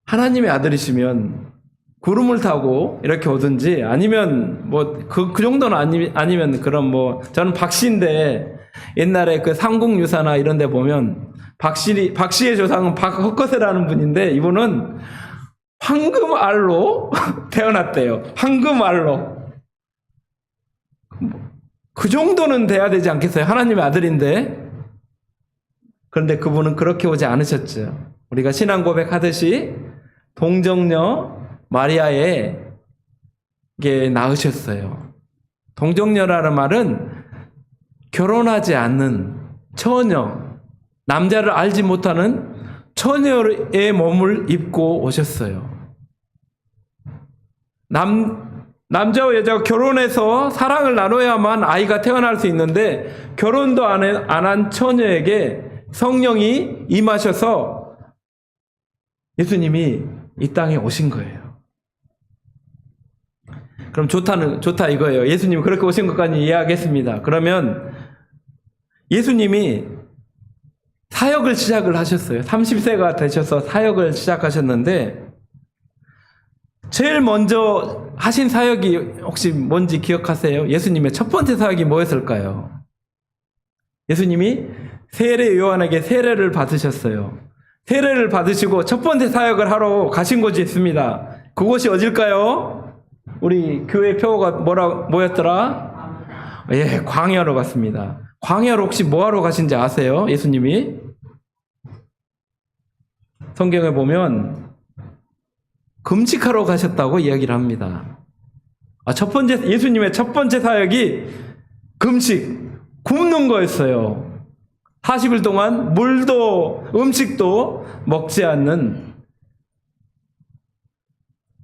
하나님의 아들이시면 구름을 타고 이렇게 오든지 아니면 뭐 그 정도는 아니면 그런 뭐 저는 박씨인데 옛날에 그 삼국유사나 이런 데 보면 박씨의 조상은 박헛것이라는 분인데 이분은 황금알로 태어났대요. 황금알로. 그 정도는 돼야 되지 않겠어요? 하나님의 아들인데. 그런데 그분은 그렇게 오지 않으셨죠. 우리가 신앙 고백하듯이 동정녀 마리아에게 낳으셨어요. 동정녀라는 말은 결혼하지 않는 처녀, 남자를 알지 못하는 처녀의 몸을 입고 오셨어요. 남자와 여자가 결혼해서 사랑을 나눠야만 아이가 태어날 수 있는데 결혼도 안 한 처녀에게 성령이 임하셔서 예수님이 이 땅에 오신 거예요. 그럼 좋다 이거예요. 예수님이 그렇게 오신 것까지 이해하겠습니다. 그러면 예수님이 사역을 시작을 하셨어요. 30세가 되셔서 사역을 시작하셨는데 제일 먼저 하신 사역이 혹시 뭔지 기억하세요? 예수님의 첫 번째 사역이 뭐였을까요? 예수님이 세례 요한에게 세례를 받으셨어요. 세례를 받으시고 첫 번째 사역을 하러 가신 곳이 있습니다. 그곳이 어딜까요? 우리 교회 표어가 뭐였더라? 예, 광야로 갔습니다. 광야로 혹시 뭐하러 가신지 아세요? 예수님이? 성경에 보면 금식하러 가셨다고 이야기를 합니다. 예수님의 첫 번째 사역이 금식, 굶는 거였어요. 40일 동안 물도 음식도 먹지 않는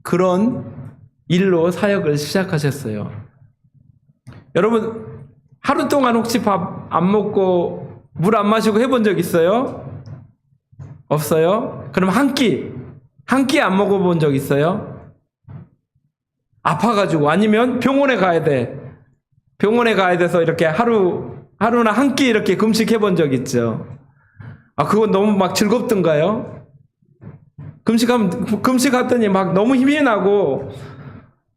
그런 일로 사역을 시작하셨어요. 여러분 하루 동안 혹시 밥 안 먹고 물 안 마시고 해본 적 있어요? 없어요? 그럼 한 끼 안 먹어본 적 있어요? 아파가지고 아니면 병원에 가야 돼. 병원에 가야 돼서 이렇게 하루나 한 끼 이렇게 금식해본 적 있죠. 그건 너무 막 즐겁던가요? 금식하더니 막 너무 힘이 나고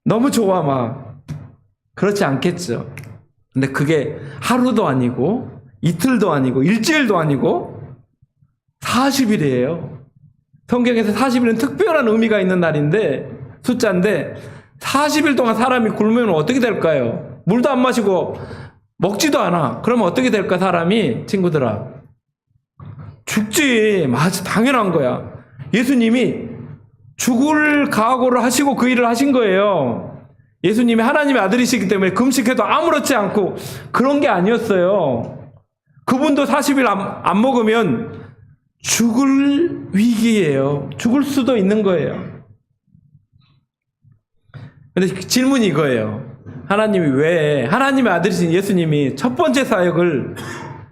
너무 좋아 막. 그렇지 않겠죠. 근데 그게 하루도 아니고 이틀도 아니고 일주일도 아니고 40일이에요. 성경에서 40일은 특별한 의미가 있는 날인데 숫자인데 40일 동안 사람이 굶으면 어떻게 될까요? 물도 안 마시고 먹지도 않아. 그러면 어떻게 될까 사람이? 친구들아, 죽지. 맞아, 당연한 거야. 예수님이 죽을 각오를 하시고 그 일을 하신 거예요. 예수님이 하나님의 아들이시기 때문에 금식해도 아무렇지 않고 그런 게 아니었어요. 그분도 40일 안 먹으면 죽을 위기예요. 죽을 수도 있는 거예요. 근데 질문이 이거예요. 하나님이 왜 하나님의 아들이신 예수님이 첫 번째 사역을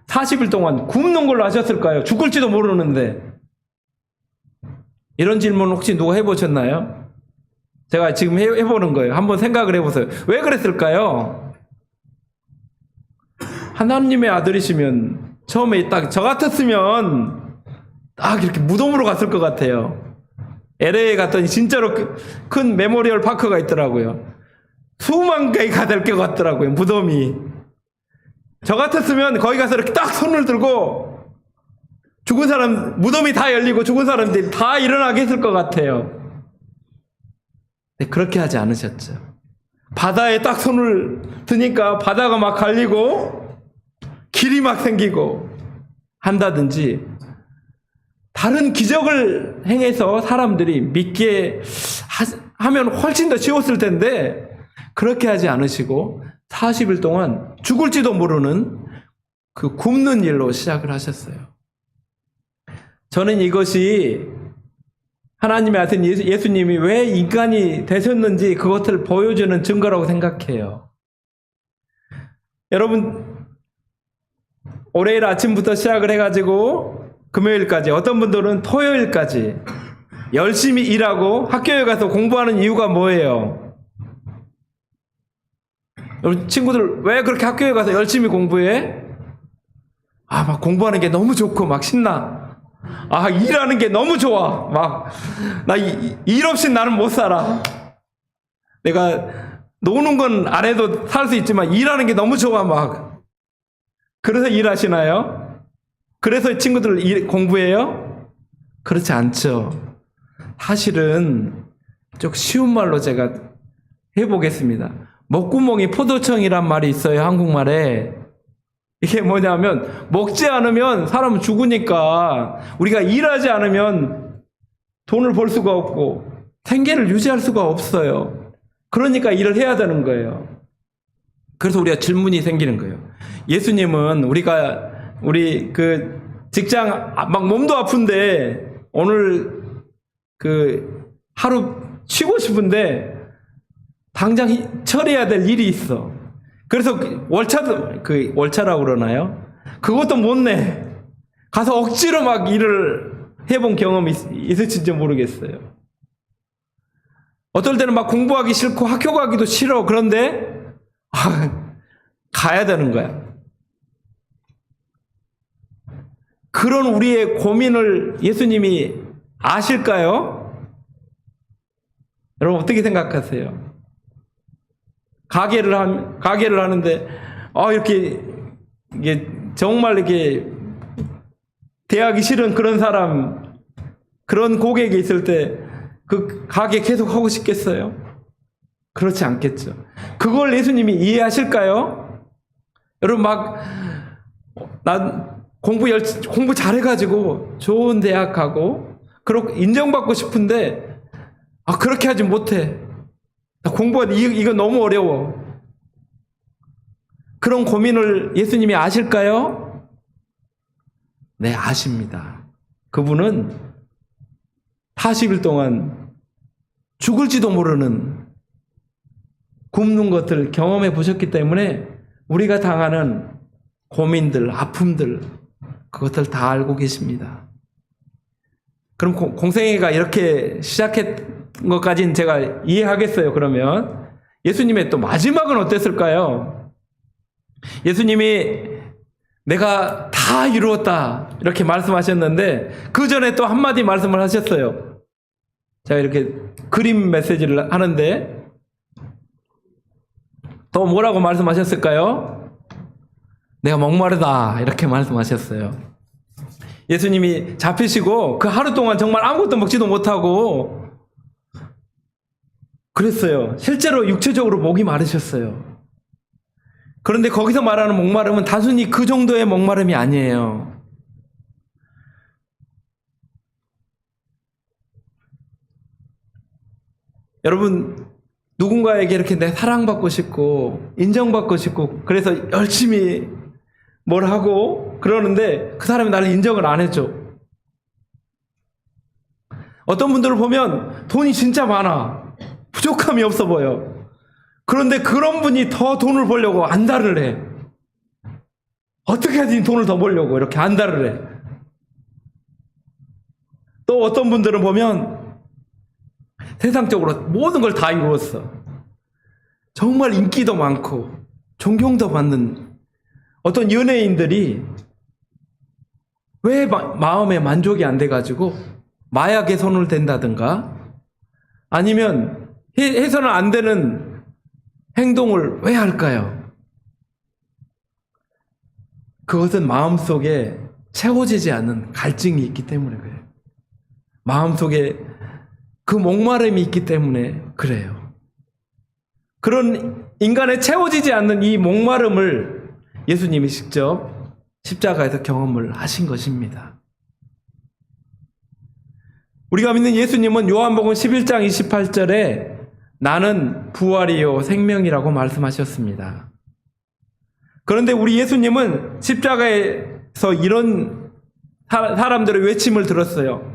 40일 동안 굶는 걸로 하셨을까요? 죽을지도 모르는데. 이런 질문 혹시 누가 해보셨나요? 제가 지금 해보는 거예요. 한번 생각을 해보세요. 왜 그랬을까요? 하나님의 아들이시면 처음에 딱 저 같았으면 딱 이렇게 무덤으로 갔을 것 같아요. LA 갔더니 진짜로 큰 메모리얼 파크가 있더라고요. 수만 개가 될 것 같더라고요. 무덤이. 저 같았으면 거기 가서 이렇게 딱 손을 들고 죽은 사람 무덤이 다 열리고 죽은 사람들이 다 일어나게 했을 것 같아요. 근데 그렇게 하지 않으셨죠. 바다에 딱 손을 드니까 바다가 막 갈리고 길이 막 생기고 한다든지 다른 기적을 행해서 사람들이 믿게 하면 훨씬 더 쉬웠을 텐데 그렇게 하지 않으시고 40일 동안 죽을지도 모르는 그 굶는 일로 시작을 하셨어요. 저는 이것이 하나님의 아들 예수님이 왜 인간이 되셨는지 그것을 보여주는 증거라고 생각해요. 여러분, 월요일 아침부터 시작을 해가지고 금요일까지, 어떤 분들은 토요일까지 열심히 일하고 학교에 가서 공부하는 이유가 뭐예요? 여러분, 친구들 왜 그렇게 학교에 가서 열심히 공부해? 막 공부하는 게 너무 좋고 막 신나. 일하는 게 너무 좋아. 나 일 없이 나는 못 살아. 내가 노는 건 안 해도 살 수 있지만 일하는 게 너무 좋아. 그래서 일하시나요? 그래서 친구들 공부해요? 그렇지 않죠. 사실은 좀 쉬운 말로 제가 해보겠습니다. 먹구멍이 포도청이란 말이 있어요, 한국말에. 이게 뭐냐면, 먹지 않으면 사람은 죽으니까 우리가 일하지 않으면 돈을 벌 수가 없고 생계를 유지할 수가 없어요. 그러니까 일을 해야 되는 거예요. 그래서 우리가 질문이 생기는 거예요. 예수님은 우리 그 직장 막 몸도 아픈데 오늘 그 하루 쉬고 싶은데 당장 처리해야 될 일이 있어. 그래서 월차라고 그러나요? 그것도 못 내. 가서 억지로 막 일을 해본 경험이 있으신지 모르겠어요. 어떨 때는 막 공부하기 싫고 학교 가기도 싫어. 그런데 가야 되는 거야. 그런 우리의 고민을 예수님이 아실까요? 여러분 어떻게 생각하세요? 가게를 하는데 이게 정말 이렇게 대하기 싫은 그런 사람, 그런 고객이 있을 때 그 가게 계속 하고 싶겠어요? 그렇지 않겠죠. 그걸 예수님이 이해하실까요? 여러분 난 공부 잘해가지고 좋은 대학 가고 그렇게 인정받고 싶은데 그렇게 하지 못해. 나 공부가 이거 너무 어려워. 그런 고민을 예수님이 아실까요? 네, 아십니다. 그분은 40일 동안 죽을지도 모르는 굶는 것을 경험해 보셨기 때문에 우리가 당하는 고민들, 아픔들 그것들 다 알고 계십니다. 그럼 공생애가 이렇게 시작했던 것까지는 제가 이해하겠어요. 그러면 예수님의 또 마지막은 어땠을까요? 예수님이 내가 다 이루었다 이렇게 말씀하셨는데 그 전에 또 한마디 말씀을 하셨어요. 제가 이렇게 그림 메시지를 하는데 또 뭐라고 말씀하셨을까요? 내가 목마르다 이렇게 말씀하셨어요. 예수님이 잡히시고 그 하루 동안 정말 아무것도 먹지도 못하고 그랬어요. 실제로 육체적으로 목이 마르셨어요. 그런데 거기서 말하는 목마름은 단순히 그 정도의 목마름이 아니에요. 여러분, 누군가에게 이렇게 내 사랑받고 싶고 인정받고 싶고 그래서 열심히 뭘 하고 그러는데 그 사람이 나를 인정을 안 해줘. 어떤 분들을 보면 돈이 진짜 많아. 부족함이 없어 보여. 그런데 그런 분이 더 돈을 벌려고 안달을 해. 어떻게 하지 돈을 더 벌려고 이렇게 안달을 해. 또 어떤 분들은 보면 세상적으로 모든 걸 다 이루었어. 정말 인기도 많고 존경도 받는 어떤 연예인들이 왜 마음에 만족이 안 돼가지고 마약에 손을 댄다든가 아니면 해서는 안 되는 행동을 왜 할까요? 그것은 마음속에 채워지지 않는 갈증이 있기 때문에 그래요. 마음속에 그 목마름이 있기 때문에 그래요. 그런 인간의 채워지지 않는 이 목마름을 예수님이 직접 십자가에서 경험을 하신 것입니다. 우리가 믿는 예수님은 요한복음 11장 28절에 나는 부활이요 생명이라고 말씀하셨습니다. 그런데 우리 예수님은 십자가에서 이런 사람들의 외침을 들었어요.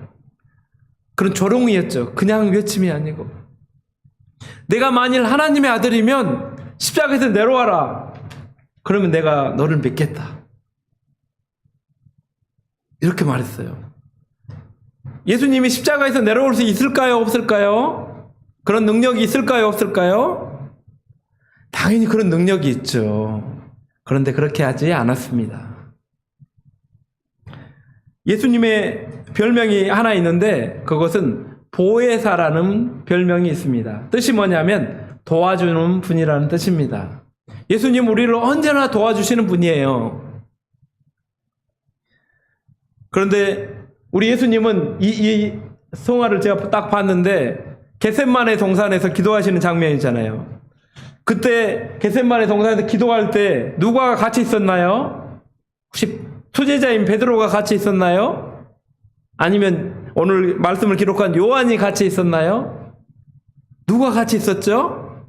그런 조롱이었죠. 그냥 외침이 아니고 내가 만일 하나님의 아들이면 십자가에서 내려와라. 그러면 내가 너를 믿겠다. 이렇게 말했어요. 예수님이 십자가에서 내려올 수 있을까요? 없을까요? 그런 능력이 있을까요? 없을까요? 당연히 그런 능력이 있죠. 그런데 그렇게 하지 않았습니다. 예수님의 별명이 하나 있는데 그것은 보혜사라는 별명이 있습니다. 뜻이 뭐냐면 도와주는 분이라는 뜻입니다. 예수님 우리를 언제나 도와주시는 분이에요. 그런데 우리 예수님은 이 성화를 제가 딱 봤는데 겟셋마네 동산에서 기도하시는 장면이잖아요. 그때 겟셋마네 동산에서 기도할 때 누가 같이 있었나요? 혹시 수제자인 베드로가 같이 있었나요? 아니면 오늘 말씀을 기록한 요한이 같이 있었나요? 누가 같이 있었죠?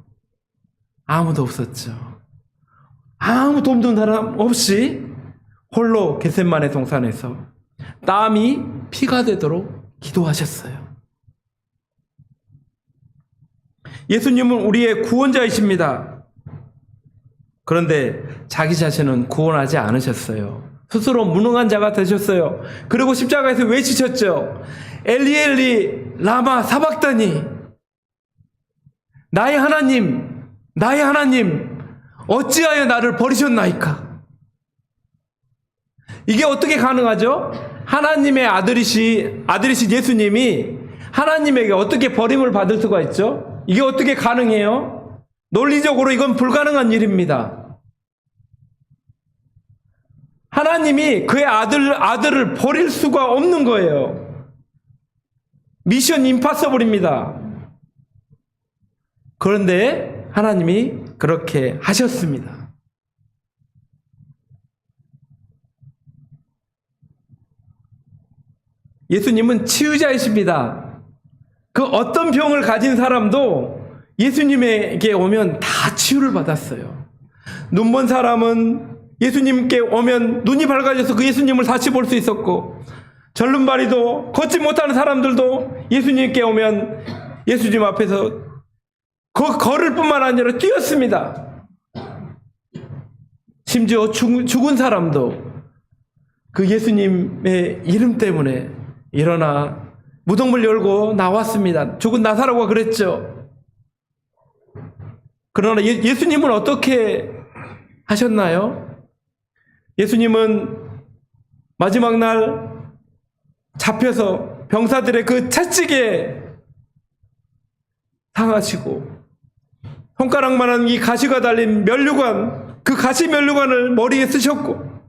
아무도 없었죠. 아무 돕는 사람 없이 홀로 겟셋마네 동산에서 땀이 피가 되도록 기도하셨어요. 예수님은 우리의 구원자이십니다. 그런데 자기 자신은 구원하지 않으셨어요. 스스로 무능한 자가 되셨어요. 그리고 십자가에서 외치셨죠. 엘리 엘리 라마 사박다니, 나의 하나님, 나의 하나님, 어찌하여 나를 버리셨나이까. 이게 어떻게 가능하죠? 하나님의 아들이신 예수님이 하나님에게 어떻게 버림을 받을 수가 있죠? 이게 어떻게 가능해요? 논리적으로 이건 불가능한 일입니다. 하나님이 그의 아들을 버릴 수가 없는 거예요. 미션 임파서블입니다. 그런데 하나님이 그렇게 하셨습니다. 예수님은 치유자이십니다. 그 어떤 병을 가진 사람도 예수님에게 오면 다 치유를 받았어요. 눈먼 사람은 예수님께 오면 눈이 밝아져서 그 예수님을 다시 볼 수 있었고, 절름발이도 걷지 못하는 사람들도 예수님께 오면 예수님 앞에서 걸을 뿐만 아니라 뛰었습니다. 심지어 죽은 사람도 그 예수님의 이름 때문에 일어나 무덤을 열고 나왔습니다. 죽은 나사로가 그랬죠. 그러나 예수님은 어떻게 하셨나요? 예수님은 마지막 날 잡혀서 병사들의 그 채찍에 상하시고 손가락만한 이 가시가 달린 면류관, 그 가시 면류관을 머리에 쓰셨고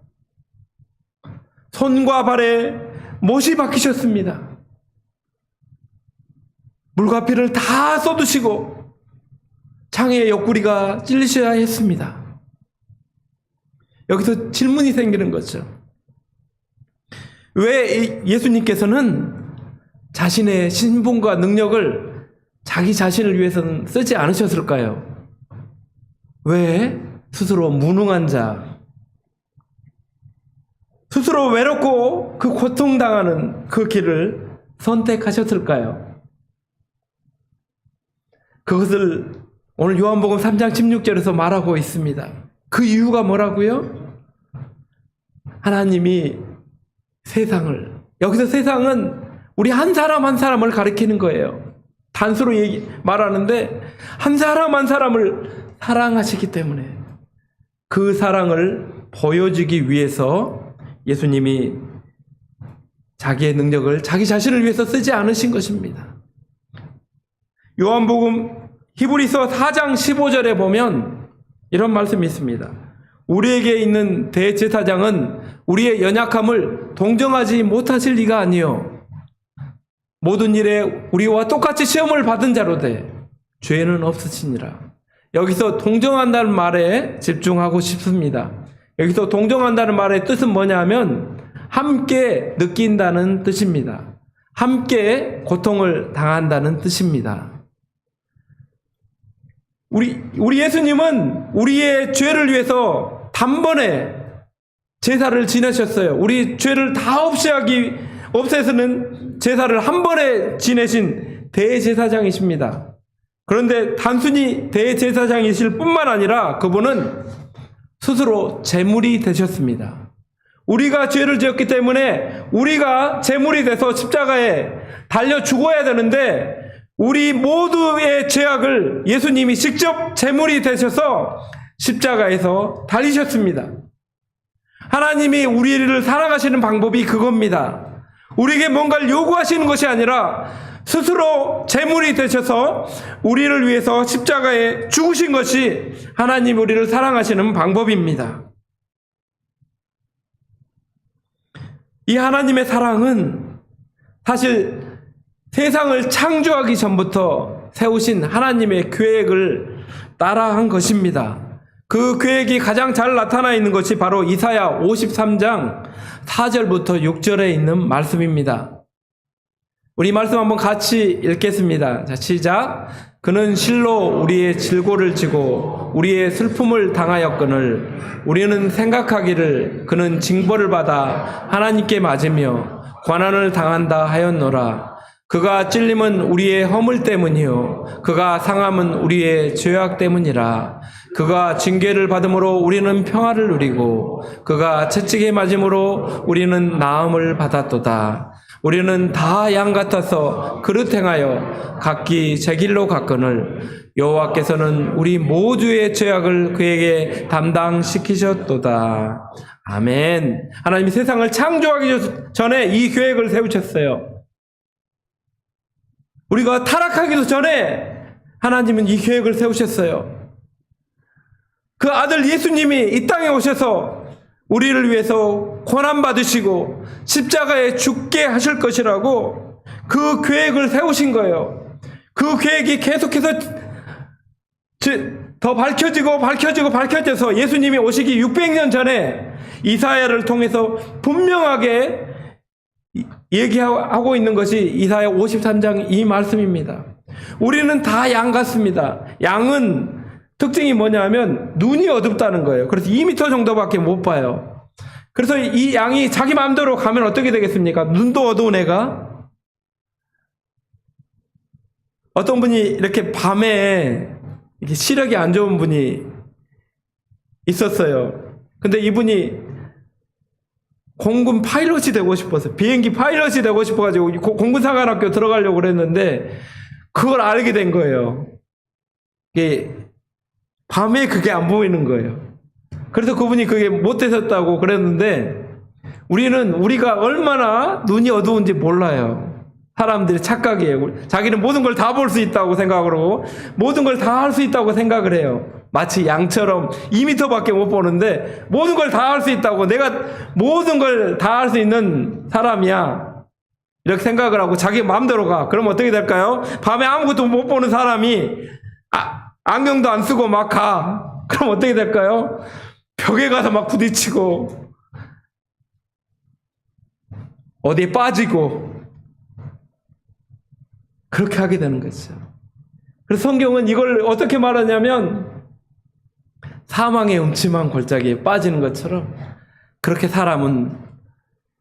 손과 발에 못이 박히셨습니다. 물과 피를 다 쏟으시고 창에 옆구리가 찔리셔야 했습니다. 여기서 질문이 생기는 거죠. 왜 예수님께서는 자신의 신분과 능력을 자기 자신을 위해서는 쓰지 않으셨을까요? 왜 스스로 무능한 자, 스스로 외롭고 그 고통당하는 그 길을 선택하셨을까요? 그것을 오늘 요한복음 3장 16절에서 말하고 있습니다. 그 이유가 뭐라고요? 하나님이 세상을, 여기서 세상은 우리 한 사람 한 사람을 가리키는 거예요. 단수로 말하는데 한 사람 한 사람을 사랑하시기 때문에 그 사랑을 보여주기 위해서 예수님이 자기의 능력을 자기 자신을 위해서 쓰지 않으신 것입니다. 요한복음 히브리서 4장 15절에 보면 이런 말씀이 있습니다. 우리에게 있는 대제사장은 우리의 연약함을 동정하지 못하실 리가 아니요 모든 일에 우리와 똑같이 시험을 받은 자로되 죄는 없으시니라. 여기서 동정한다는 말에 집중하고 싶습니다. 여기서 동정한다는 말의 뜻은 뭐냐면 함께 느낀다는 뜻입니다. 함께 고통을 당한다는 뜻입니다. 우리 예수님은 우리의 죄를 위해서 단번에 제사를 지내셨어요. 우리 죄를 다 없애서는 제사를 한 번에 지내신 대제사장이십니다. 그런데 단순히 대제사장이실 뿐만 아니라 그분은 스스로 제물이 되셨습니다. 우리가 죄를 지었기 때문에 우리가 제물이 돼서 십자가에 달려 죽어야 되는데 우리 모두의 죄악을 예수님이 직접 제물이 되셔서 십자가에서 달리셨습니다. 하나님이 우리를 사랑하시는 방법이 그겁니다. 우리에게 뭔가를 요구하시는 것이 아니라 스스로 제물이 되셔서 우리를 위해서 십자가에 죽으신 것이 하나님 우리를 사랑하시는 방법입니다. 이 하나님의 사랑은 사실 세상을 창조하기 전부터 세우신 하나님의 계획을 따라한 것입니다. 그 계획이 가장 잘 나타나 있는 것이 바로 이사야 53장 4절부터 6절에 있는 말씀입니다. 우리 말씀 한번 같이 읽겠습니다. 자, 시작. 그는 실로 우리의 질고를 지고 우리의 슬픔을 당하였거늘 우리는 생각하기를 그는 징벌을 받아 하나님께 맞으며 고난을 당한다 하였노라. 그가 찔림은 우리의 허물 때문이요 그가 상함은 우리의 죄악 때문이라. 그가 징계를 받음으로 우리는 평화를 누리고 그가 채찍에 맞음으로 우리는 나음을 받았도다. 우리는 다 양 같아서 그릇 행하여 각기 제 길로 갔거늘 여호와께서는 우리 모두의 죄악을 그에게 담당시키셨도다. 아멘. 하나님이 세상을 창조하기 전에 이 계획을 세우셨어요. 우리가 타락하기도 전에 하나님은 이 계획을 세우셨어요. 그 아들 예수님이 이 땅에 오셔서 우리를 위해서 고난받으시고 십자가에 죽게 하실 것이라고 그 계획을 세우신 거예요. 그 계획이 계속해서 더 밝혀져서 예수님이 오시기 600년 전에 이사야를 통해서 분명하게 얘기하고 있는 것이 이사야 53장 이 말씀입니다. 우리는 다 양 같습니다. 양은 특징이 뭐냐면 눈이 어둡다는 거예요. 그래서 2m 정도밖에 못 봐요. 그래서 이 양이 자기 마음대로 가면 어떻게 되겠습니까? 눈도 어두운 애가. 어떤 분이 이렇게 밤에 이렇게 시력이 안 좋은 분이 있었어요. 근데 이분이 공군 파일럿이 되고 싶어서 비행기 파일럿이 되고 싶어가지고 공군사관학교 들어가려고 그랬는데 그걸 알게 된 거예요. 이게 밤에 그게 안 보이는 거예요. 그래서 그분이 그게 못되셨다고 그랬는데 우리가 얼마나 눈이 어두운지 몰라요. 사람들이 착각이에요. 자기는 모든 걸 다 볼 수 있다고 생각을 하고 모든 걸 다 할 수 있다고 생각을 해요. 마치 양처럼 2m밖에 못 보는데 모든 걸 다 할 수 있다고 내가 모든 걸 다 할 수 있는 사람이야. 이렇게 생각을 하고 자기 마음대로 가. 그럼 어떻게 될까요? 밤에 아무것도 못 보는 사람이 안경도 안 쓰고 막 가. 그럼 어떻게 될까요? 벽에 가서 막 부딪히고 어디에 빠지고 그렇게 하게 되는 거죠. 그래서 성경은 이걸 어떻게 말하냐면 사망의 음침한 골짜기에 빠지는 것처럼 그렇게 사람은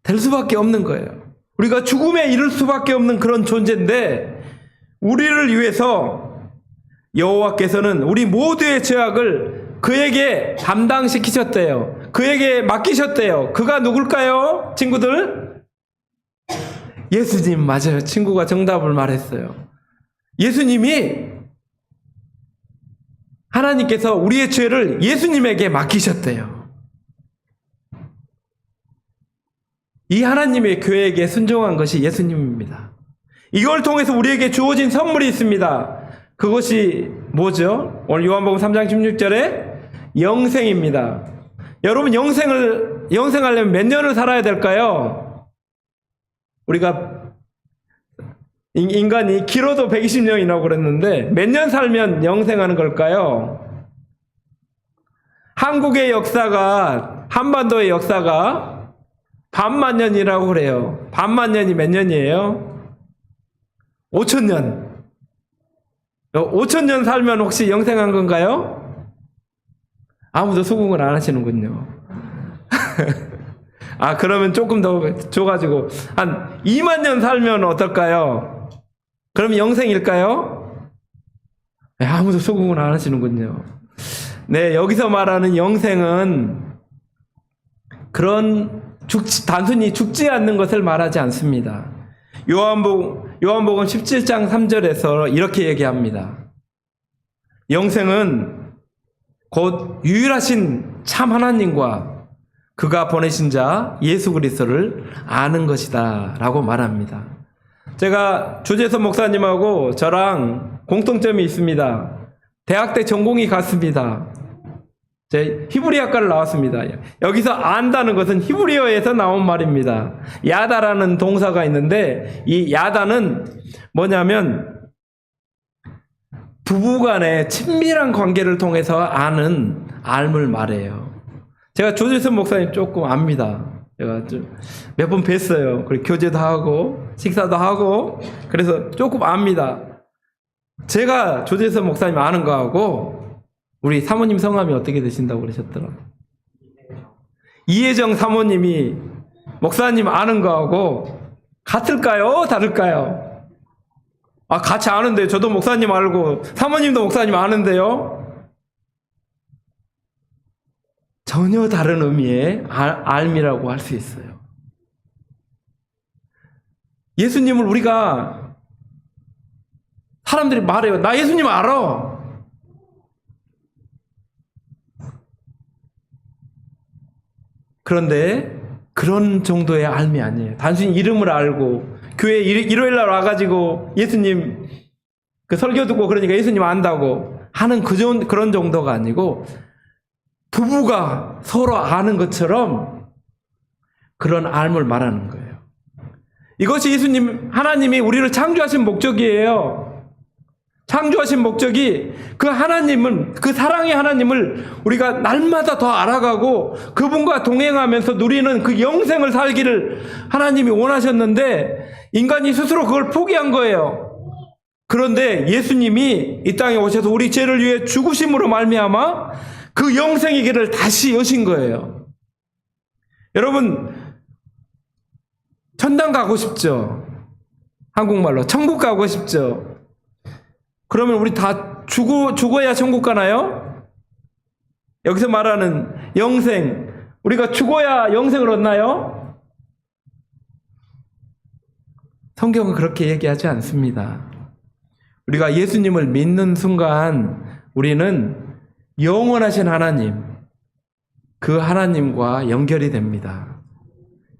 될 수밖에 없는 거예요. 우리가 죽음에 이를 수밖에 없는 그런 존재인데 우리를 위해서 여호와께서는 우리 모두의 죄악을 그에게 담당시키셨대요. 그에게 맡기셨대요. 그가 누굴까요? 친구들? 예수님 맞아요. 친구가 정답을 말했어요. 예수님이 하나님께서 우리의 죄를 예수님에게 맡기셨대요. 이 하나님의 계획에 순종한 것이 예수님입니다. 이걸 통해서 우리에게 주어진 선물이 있습니다. 그것이 뭐죠? 오늘 요한복음 3장 16절에 영생입니다. 여러분 영생하려면 몇 년을 살아야 될까요? 우리가 인간이 길어도 120년이라고 그랬는데 몇 년 살면 영생하는 걸까요? 한국의 역사가 한반도의 역사가 반만 년이라고 그래요. 반만 년이 몇 년이에요? 5,000년. 5,000년 살면 혹시 영생한 건가요? 아무도 수긍을 안 하시는군요. 그러면 조금 더 줘가지고 한 2만 년 살면 어떨까요? 그럼 영생일까요? 아무도 수긍을 안 하시는군요. 네, 여기서 말하는 영생은 단순히 죽지 않는 것을 말하지 않습니다. 요한복음 17장 3절에서 이렇게 얘기합니다. 영생은 곧 유일하신 참 하나님과 그가 보내신 자 예수 그리스도를 아는 것이다 라고 말합니다. 제가 조재선 목사님하고 저랑 공통점이 있습니다. 대학 때 전공이 같습니다. 제 히브리학과를 나왔습니다. 여기서 안다는 것은 히브리어에서 나온 말입니다. 야다라는 동사가 있는데 이 야다는 뭐냐면 부부간의 친밀한 관계를 통해서 아는 알물 말이에요. 제가 조재선 목사님 조금 압니다. 제가 몇 번 뵀어요. 그리고 교제도 하고 식사도 하고 그래서 조금 압니다. 제가 조재선 목사님 아는 거하고 우리 사모님 성함이 어떻게 되신다고 그러셨더라? 이혜정 사모님이 목사님 아는 거하고 같을까요? 다를까요? 같이 아는데 저도 목사님 알고 사모님도 목사님 아는데요? 전혀 다른 의미의 알미라고 할 수 있어요. 예수님을 우리가 사람들이 말해요. 나 예수님 알아. 그런데 그런 정도의 알미 아니에요. 단순히 이름을 알고 교회 일요일날 와가지고 예수님 그 설교 듣고 그러니까 예수님 안다고 하는 그런 정도가 아니고 부부가 서로 아는 것처럼 그런 알을 말하는 거예요. 이것이 하나님이 우리를 창조하신 목적이에요. 창조하신 목적이 그 사랑의 하나님을 우리가 날마다 더 알아가고 그분과 동행하면서 누리는 그 영생을 살기를 하나님이 원하셨는데 인간이 스스로 그걸 포기한 거예요. 그런데 예수님이 이 땅에 오셔서 우리 죄를 위해 죽으심으로 말미암아 그 영생의 길을 다시 여신 거예요. 여러분 천당 가고 싶죠? 한국말로 천국 가고 싶죠? 그러면 우리 다 죽어야 천국 가나요? 여기서 말하는 영생, 우리가 죽어야 영생을 얻나요? 성경은 그렇게 얘기하지 않습니다. 우리가 예수님을 믿는 순간 우리는 영원하신 하나님, 그 하나님과 연결이 됩니다.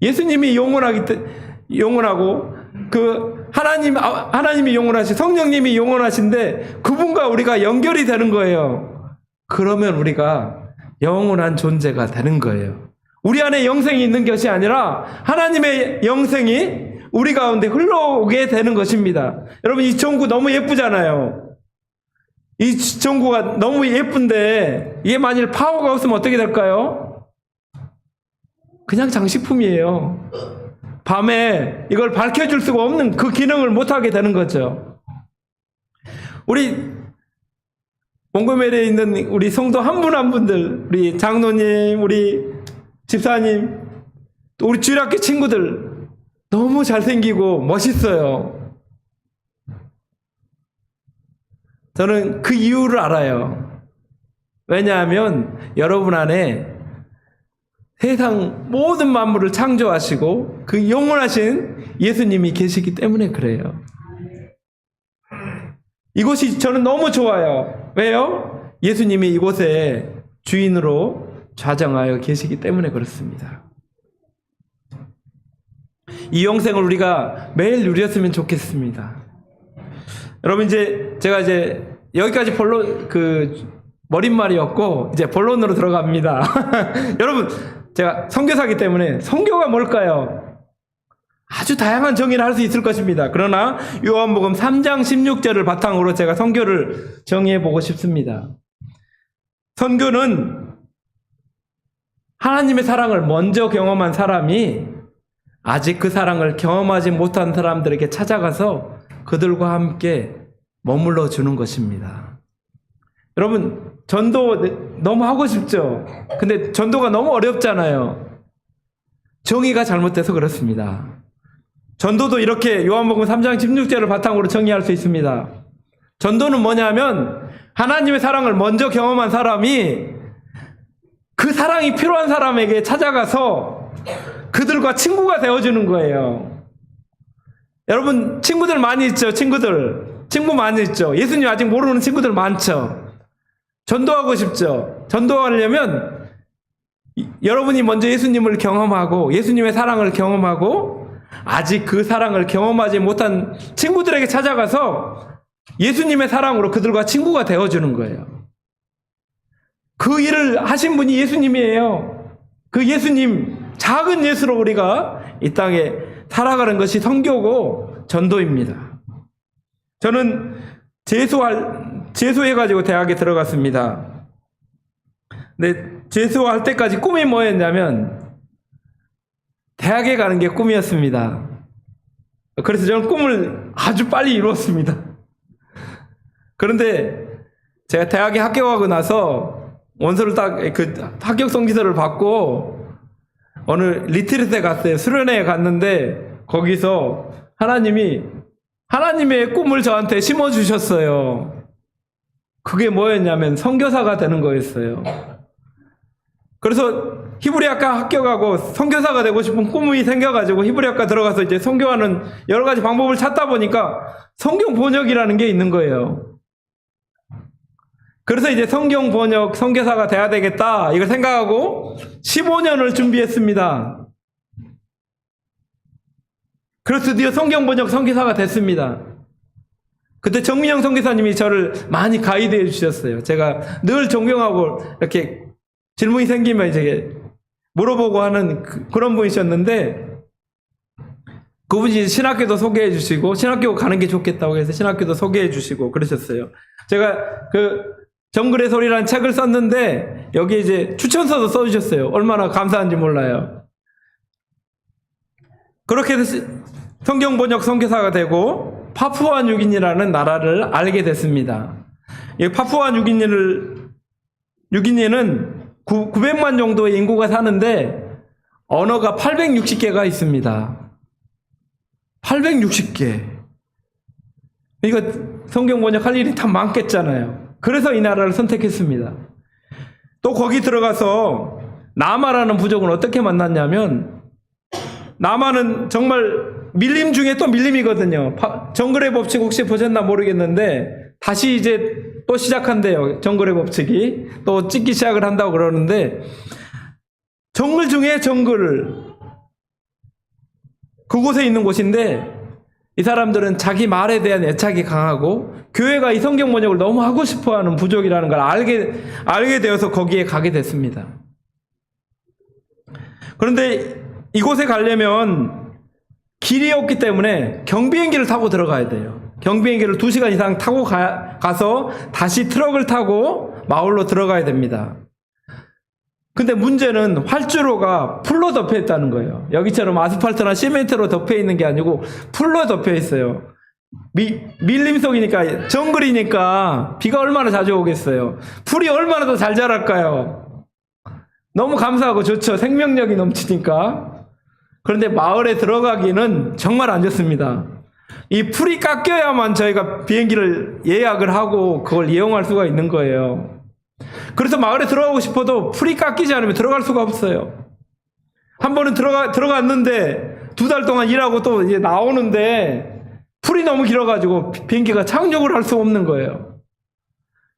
예수님이 영원하고 하나님이 영원하시, 성령님이 영원하신데 그분과 우리가 연결이 되는 거예요. 그러면 우리가 영원한 존재가 되는 거예요. 우리 안에 영생이 있는 것이 아니라 하나님의 영생이 우리 가운데 흘러오게 되는 것입니다. 여러분 이 전구 너무 예쁘잖아요. 이 전구가 너무 예쁜데 이게 만일 파워가 없으면 어떻게 될까요? 그냥 장식품이에요. 밤에 이걸 밝혀줄 수가 없는 그 기능을 못하게 되는 거죠. 우리 몽고메리에 있는 우리 성도 한 분 한 분들, 우리 장로님, 우리 집사님, 또 우리 주일학교 친구들 너무 잘생기고 멋있어요. 저는 그 이유를 알아요. 왜냐하면 여러분 안에 세상 모든 만물을 창조하시고 그 영원하신 예수님이 계시기 때문에 그래요. 이곳이 저는 너무 좋아요. 왜요? 예수님이 이곳에 주인으로 좌정하여 계시기 때문에 그렇습니다. 이 영생을 우리가 매일 누렸으면 좋겠습니다. 여러분 제가 여기까지 머릿말이었고 이제 본론으로 들어갑니다. 여러분 제가 선교사기 때문에 선교가 뭘까요? 아주 다양한 정의를 할 수 있을 것입니다. 그러나 요한복음 3장 16절을 바탕으로 제가 선교를 정의해 보고 싶습니다. 선교는 하나님의 사랑을 먼저 경험한 사람이 아직 그 사랑을 경험하지 못한 사람들에게 찾아가서 그들과 함께 머물러 주는 것입니다. 여러분 전도 너무 하고 싶죠? 근데 전도가 너무 어렵잖아요. 정의가 잘못돼서 그렇습니다. 전도도 이렇게 요한복음 3장 16절을 바탕으로 정의할 수 있습니다. 전도는 뭐냐면 하나님의 사랑을 먼저 경험한 사람이 그 사랑이 필요한 사람에게 찾아가서 그들과 친구가 되어주는 거예요. 여러분, 친구들 많이 있죠? 친구 많이 있죠? 예수님 아직 모르는 친구들 많죠? 전도하고 싶죠? 전도하려면 여러분이 먼저 예수님을 경험하고 예수님의 사랑을 경험하고 아직 그 사랑을 경험하지 못한 친구들에게 찾아가서 예수님의 사랑으로 그들과 친구가 되어주는 거예요. 그 일을 하신 분이 예수님이에요. 그 예수님, 작은 예수로 우리가 이 땅에 살아가는 것이 선교고 전도입니다. 저는 재수해가지고 대학에 들어갔습니다. 근데 재수할 때까지 꿈이 뭐였냐면 대학에 가는 게 꿈이었습니다. 그래서 저는 꿈을 아주 빨리 이루었습니다. 그런데 제가 대학에 합격하고 나서 원서를 딱 그 합격 성지서를 받고 어느 리트릿에 갔어요. 수련회에 갔는데 거기서 하나님의 꿈을 저한테 심어주셨어요. 그게 뭐였냐면 선교사가 되는 거였어요. 그래서 히브리학과 합격하고 선교사가 되고 싶은 꿈이 생겨가지고 히브리학과 들어가서 이제 선교하는 여러 가지 방법을 찾다 보니까 성경 번역이라는 게 있는 거예요. 그래서 이제 성경 번역 선교사가 돼야 되겠다 이걸 생각하고 15년을 준비했습니다. 그래서 드디어 성경 번역 선교사가 됐습니다. 그때 정민영 선교사님이 저를 많이 가이드해 주셨어요. 제가 늘 존경하고 이렇게 질문이 생기면 이제 물어보고 하는 그런 분이셨는데 그분이 신학교도 소개해 주시고 신학교 가는 게 좋겠다고 해서 신학교도 소개해 주시고 그러셨어요. 제가 그 정글의 소리라는 책을 썼는데 여기 이제 추천서도 써주셨어요. 얼마나 감사한지 몰라요. 그렇게 해서 성경 번역 선교사가 되고 파푸아 뉴기니라는 나라를 알게 됐습니다. 이 파푸아 뉴기니는 900만 정도의 인구가 사는데 언어가 860개가 있습니다. 860개. 이거 성경 번역할 일이 참 많겠잖아요. 그래서 이 나라를 선택했습니다. 또 거기 들어가서 나마라는 부족은 어떻게 만났냐면 나마는 정말 밀림 중에 또 밀림이거든요. 정글의 법칙 혹시 보셨나 모르겠는데 다시 이제 또 시작한대요. 정글의 법칙이 또 찍기 시작을 한다고 그러는데 정글 중에 정글 그곳에 있는 곳인데 이 사람들은 자기 말에 대한 애착이 강하고 교회가 이 성경 번역을 너무 하고 싶어하는 부족이라는 걸 알게 되어서 거기에 가게 됐습니다. 그런데 이곳에 가려면 길이 없기 때문에 경비행기를 타고 들어가야 돼요. 경비행기를 2시간 이상 타고 가서 다시 트럭을 타고 마을로 들어가야 됩니다. 근데 문제는 활주로가 풀로 덮여 있다는 거예요. 여기처럼 아스팔트나 시멘트로 덮여 있는 게 아니고 풀로 덮여 있어요. 밀림 속이니까 정글이니까 비가 얼마나 자주 오겠어요. 풀이 얼마나 더 잘 자랄까요. 너무 감사하고 좋죠. 생명력이 넘치니까. 그런데 마을에 들어가기는 정말 안 좋습니다. 이 풀이 깎여야만 저희가 비행기를 예약을 하고 그걸 이용할 수가 있는 거예요. 그래서 마을에 들어가고 싶어도 풀이 깎이지 않으면 들어갈 수가 없어요. 한 번은 들어갔는데 2달 동안 일하고 또 이제 나오는데 풀이 너무 길어가지고 비행기가 착륙을 할 수 없는 거예요.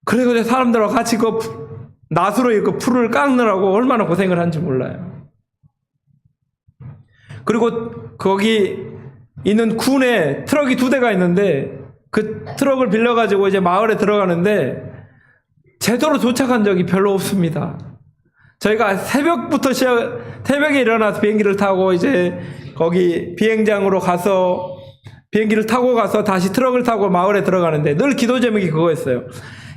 그래서 사람들과 같이 그 낫으로 그 풀을 깎느라고 얼마나 고생을 한지 몰라요. 그리고 거기 있는 군에 트럭이 2대가 있는데 그 트럭을 빌려가지고 이제 마을에 들어가는데 제대로 도착한 적이 별로 없습니다. 저희가 새벽에 일어나서 비행기를 타고 이제 거기 비행장으로 가서 비행기를 타고 가서 다시 트럭을 타고 마을에 들어가는데 늘 기도 제목이 그거였어요.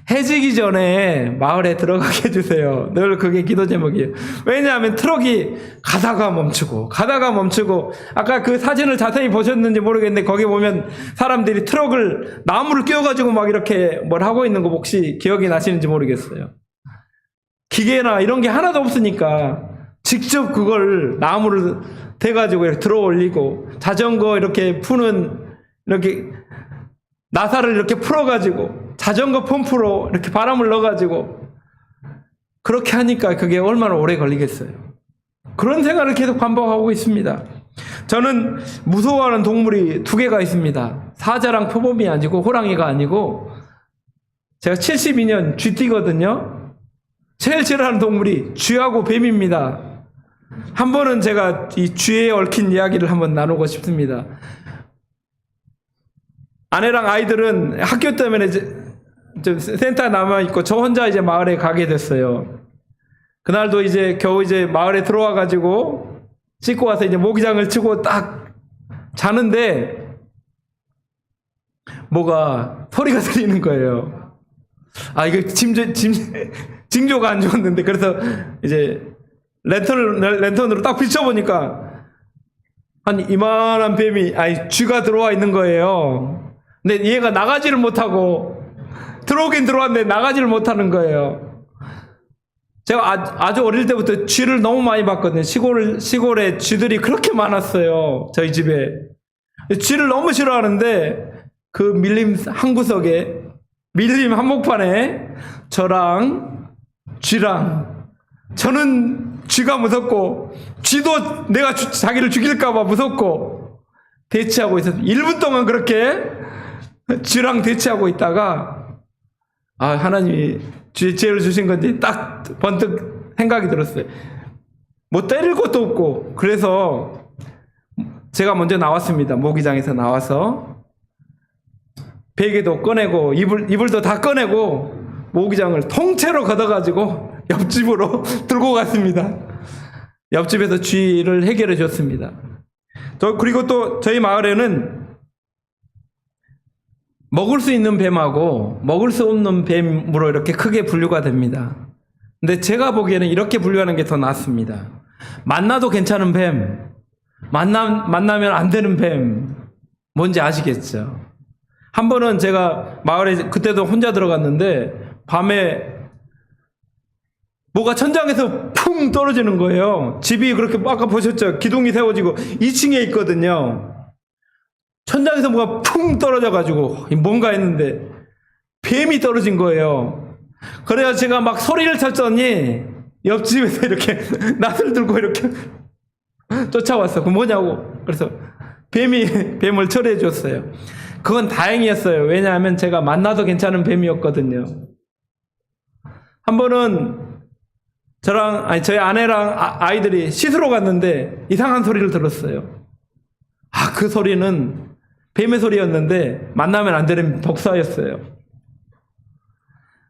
해지기 전에 마을에 들어가게 해주세요. 늘 그게 기도 제목이에요. 왜냐하면 트럭이 가다가 멈추고 아까 그 사진을 자세히 보셨는지 모르겠는데 거기 보면 사람들이 트럭을 나무를 끼워가지고 막 이렇게 뭘 하고 있는 거 혹시 기억이 나시는지 모르겠어요. 기계나 이런 게 하나도 없으니까 직접 그걸 나무를 대가지고 이렇게 들어 올리고 자전거 이렇게 푸는 이렇게 나사를 이렇게 풀어가지고 자전거 펌프로 이렇게 바람을 넣어가지고 그렇게 하니까 그게 얼마나 오래 걸리겠어요. 그런 생활을 계속 반복하고 있습니다. 저는 무서워하는 동물이 2개가 있습니다. 사자랑 표범이 아니고 호랑이가 아니고 제가 72년 쥐띠거든요. 제일 싫어하는 동물이 쥐하고 뱀입니다. 한 번은 제가 이 쥐에 얽힌 이야기를 한번 나누고 싶습니다. 아내랑 아이들은 학교 때문에 좀 센터에 남아있고 저 혼자 이제 마을에 가게 됐어요. 그날도 이제 겨우 이제 마을에 들어와 가지고 씻고 와서 이제 모기장을 치고 딱 자는데 뭐가 소리가 들리는 거예요. 아, 이거 징조가 안 좋았는데 그래서 이제 랜턴으로 딱 비춰보니까 한 이만한 뱀이, 아니 쥐가 들어와 있는 거예요. 근데 얘가 나가지를 못하고 들어오긴 들어왔는데 나가지를 못하는 거예요. 제가 아주 어릴 때부터 쥐를 너무 많이 봤거든요. 시골에 쥐들이 그렇게 많았어요. 저희 집에. 쥐를 너무 싫어하는데 그 밀림 한 구석에, 밀림 한복판에 저랑 쥐랑, 저는 쥐가 무섭고 쥐도 내가 자기를 죽일까봐 무섭고 대치하고 있었어요. 1분 동안 그렇게 쥐랑 대치하고 있다가 아, 하나님이 죄를 주신 건지 딱 번뜩 생각이 들었어요. 뭐 때릴 것도 없고. 그래서 제가 먼저 나왔습니다. 모기장에서 나와서 베개도 꺼내고 이불도 다 꺼내고 모기장을 통째로 걷어가지고 옆집으로 들고 갔습니다. 옆집에서 쥐를 해결해 줬습니다. 그리고 또 저희 마을에는 먹을 수 있는 뱀하고 먹을 수 없는 뱀으로 이렇게 크게 분류가 됩니다. 근데 제가 보기에는 이렇게 분류하는 게 더 낫습니다. 만나도 괜찮은 뱀, 만나면 안 되는 뱀, 뭔지 아시겠죠? 한 번은 제가 마을에 그때도 혼자 들어갔는데 밤에 뭐가 천장에서 풍 떨어지는 거예요. 집이 그렇게 아까 보셨죠? 기둥이 세워지고 2층에 있거든요. 천장에서 뭐가 풍 떨어져가지고 뭔가 했는데 뱀이 떨어진 거예요. 그래서 제가 막 소리를 쳤더니 옆집에서 이렇게 낫을 들고 이렇게 쫓아왔어. 그 뭐냐고. 그래서 뱀을 처리해 줬어요. 그건 다행이었어요. 왜냐하면 제가 만나도 괜찮은 뱀이었거든요. 한 번은 저희 아내랑 아이들이 씻으러 갔는데 이상한 소리를 들었어요. 아, 그 소리는 뱀의 소리였는데 만나면 안 되는 독사였어요.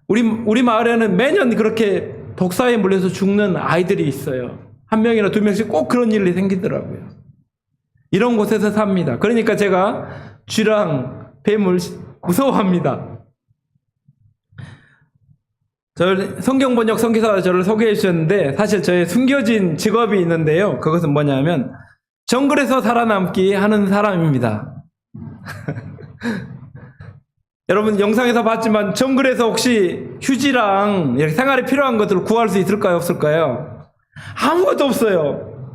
우리 마을에는 매년 그렇게 독사에 물려서 죽는 아이들이 있어요. 1명이나 2명씩 꼭 그런 일이 생기더라고요. 이런 곳에서 삽니다. 그러니까 제가 쥐랑 뱀을 무서워합니다. 성경 번역 선교사가 저를 소개해 주셨는데 사실 저의 숨겨진 직업이 있는데요. 그것은 뭐냐면 정글에서 살아남기 하는 사람입니다. 여러분 영상에서 봤지만 정글에서 혹시 휴지랑 이렇게 생활에 필요한 것들을 구할 수 있을까요? 없을까요? 아무것도 없어요.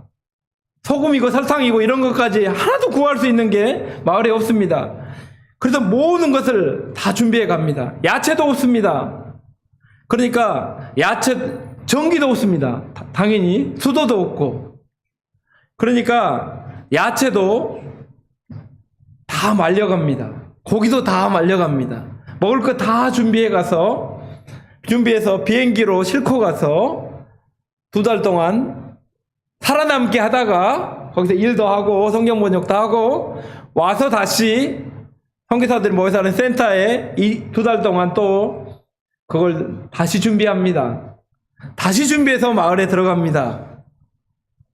소금이고 설탕이고 이런 것까지 하나도 구할 수 있는 게 마을에 없습니다. 그래서 모든 것을 다 준비해 갑니다. 야채도 없습니다. 그러니까 전기도 없습니다. 당연히 수도도 없고. 그러니까 야채도 다 말려갑니다. 고기도 다 말려갑니다. 먹을 거 다 준비해서 비행기로 싣고 가서 2달 동안 살아남게 하다가 거기서 일도 하고 성경 번역도 하고 와서 다시 선교사들이 모여서 하는 센터에 2달 동안 또 그걸 다시 준비합니다. 다시 준비해서 마을에 들어갑니다.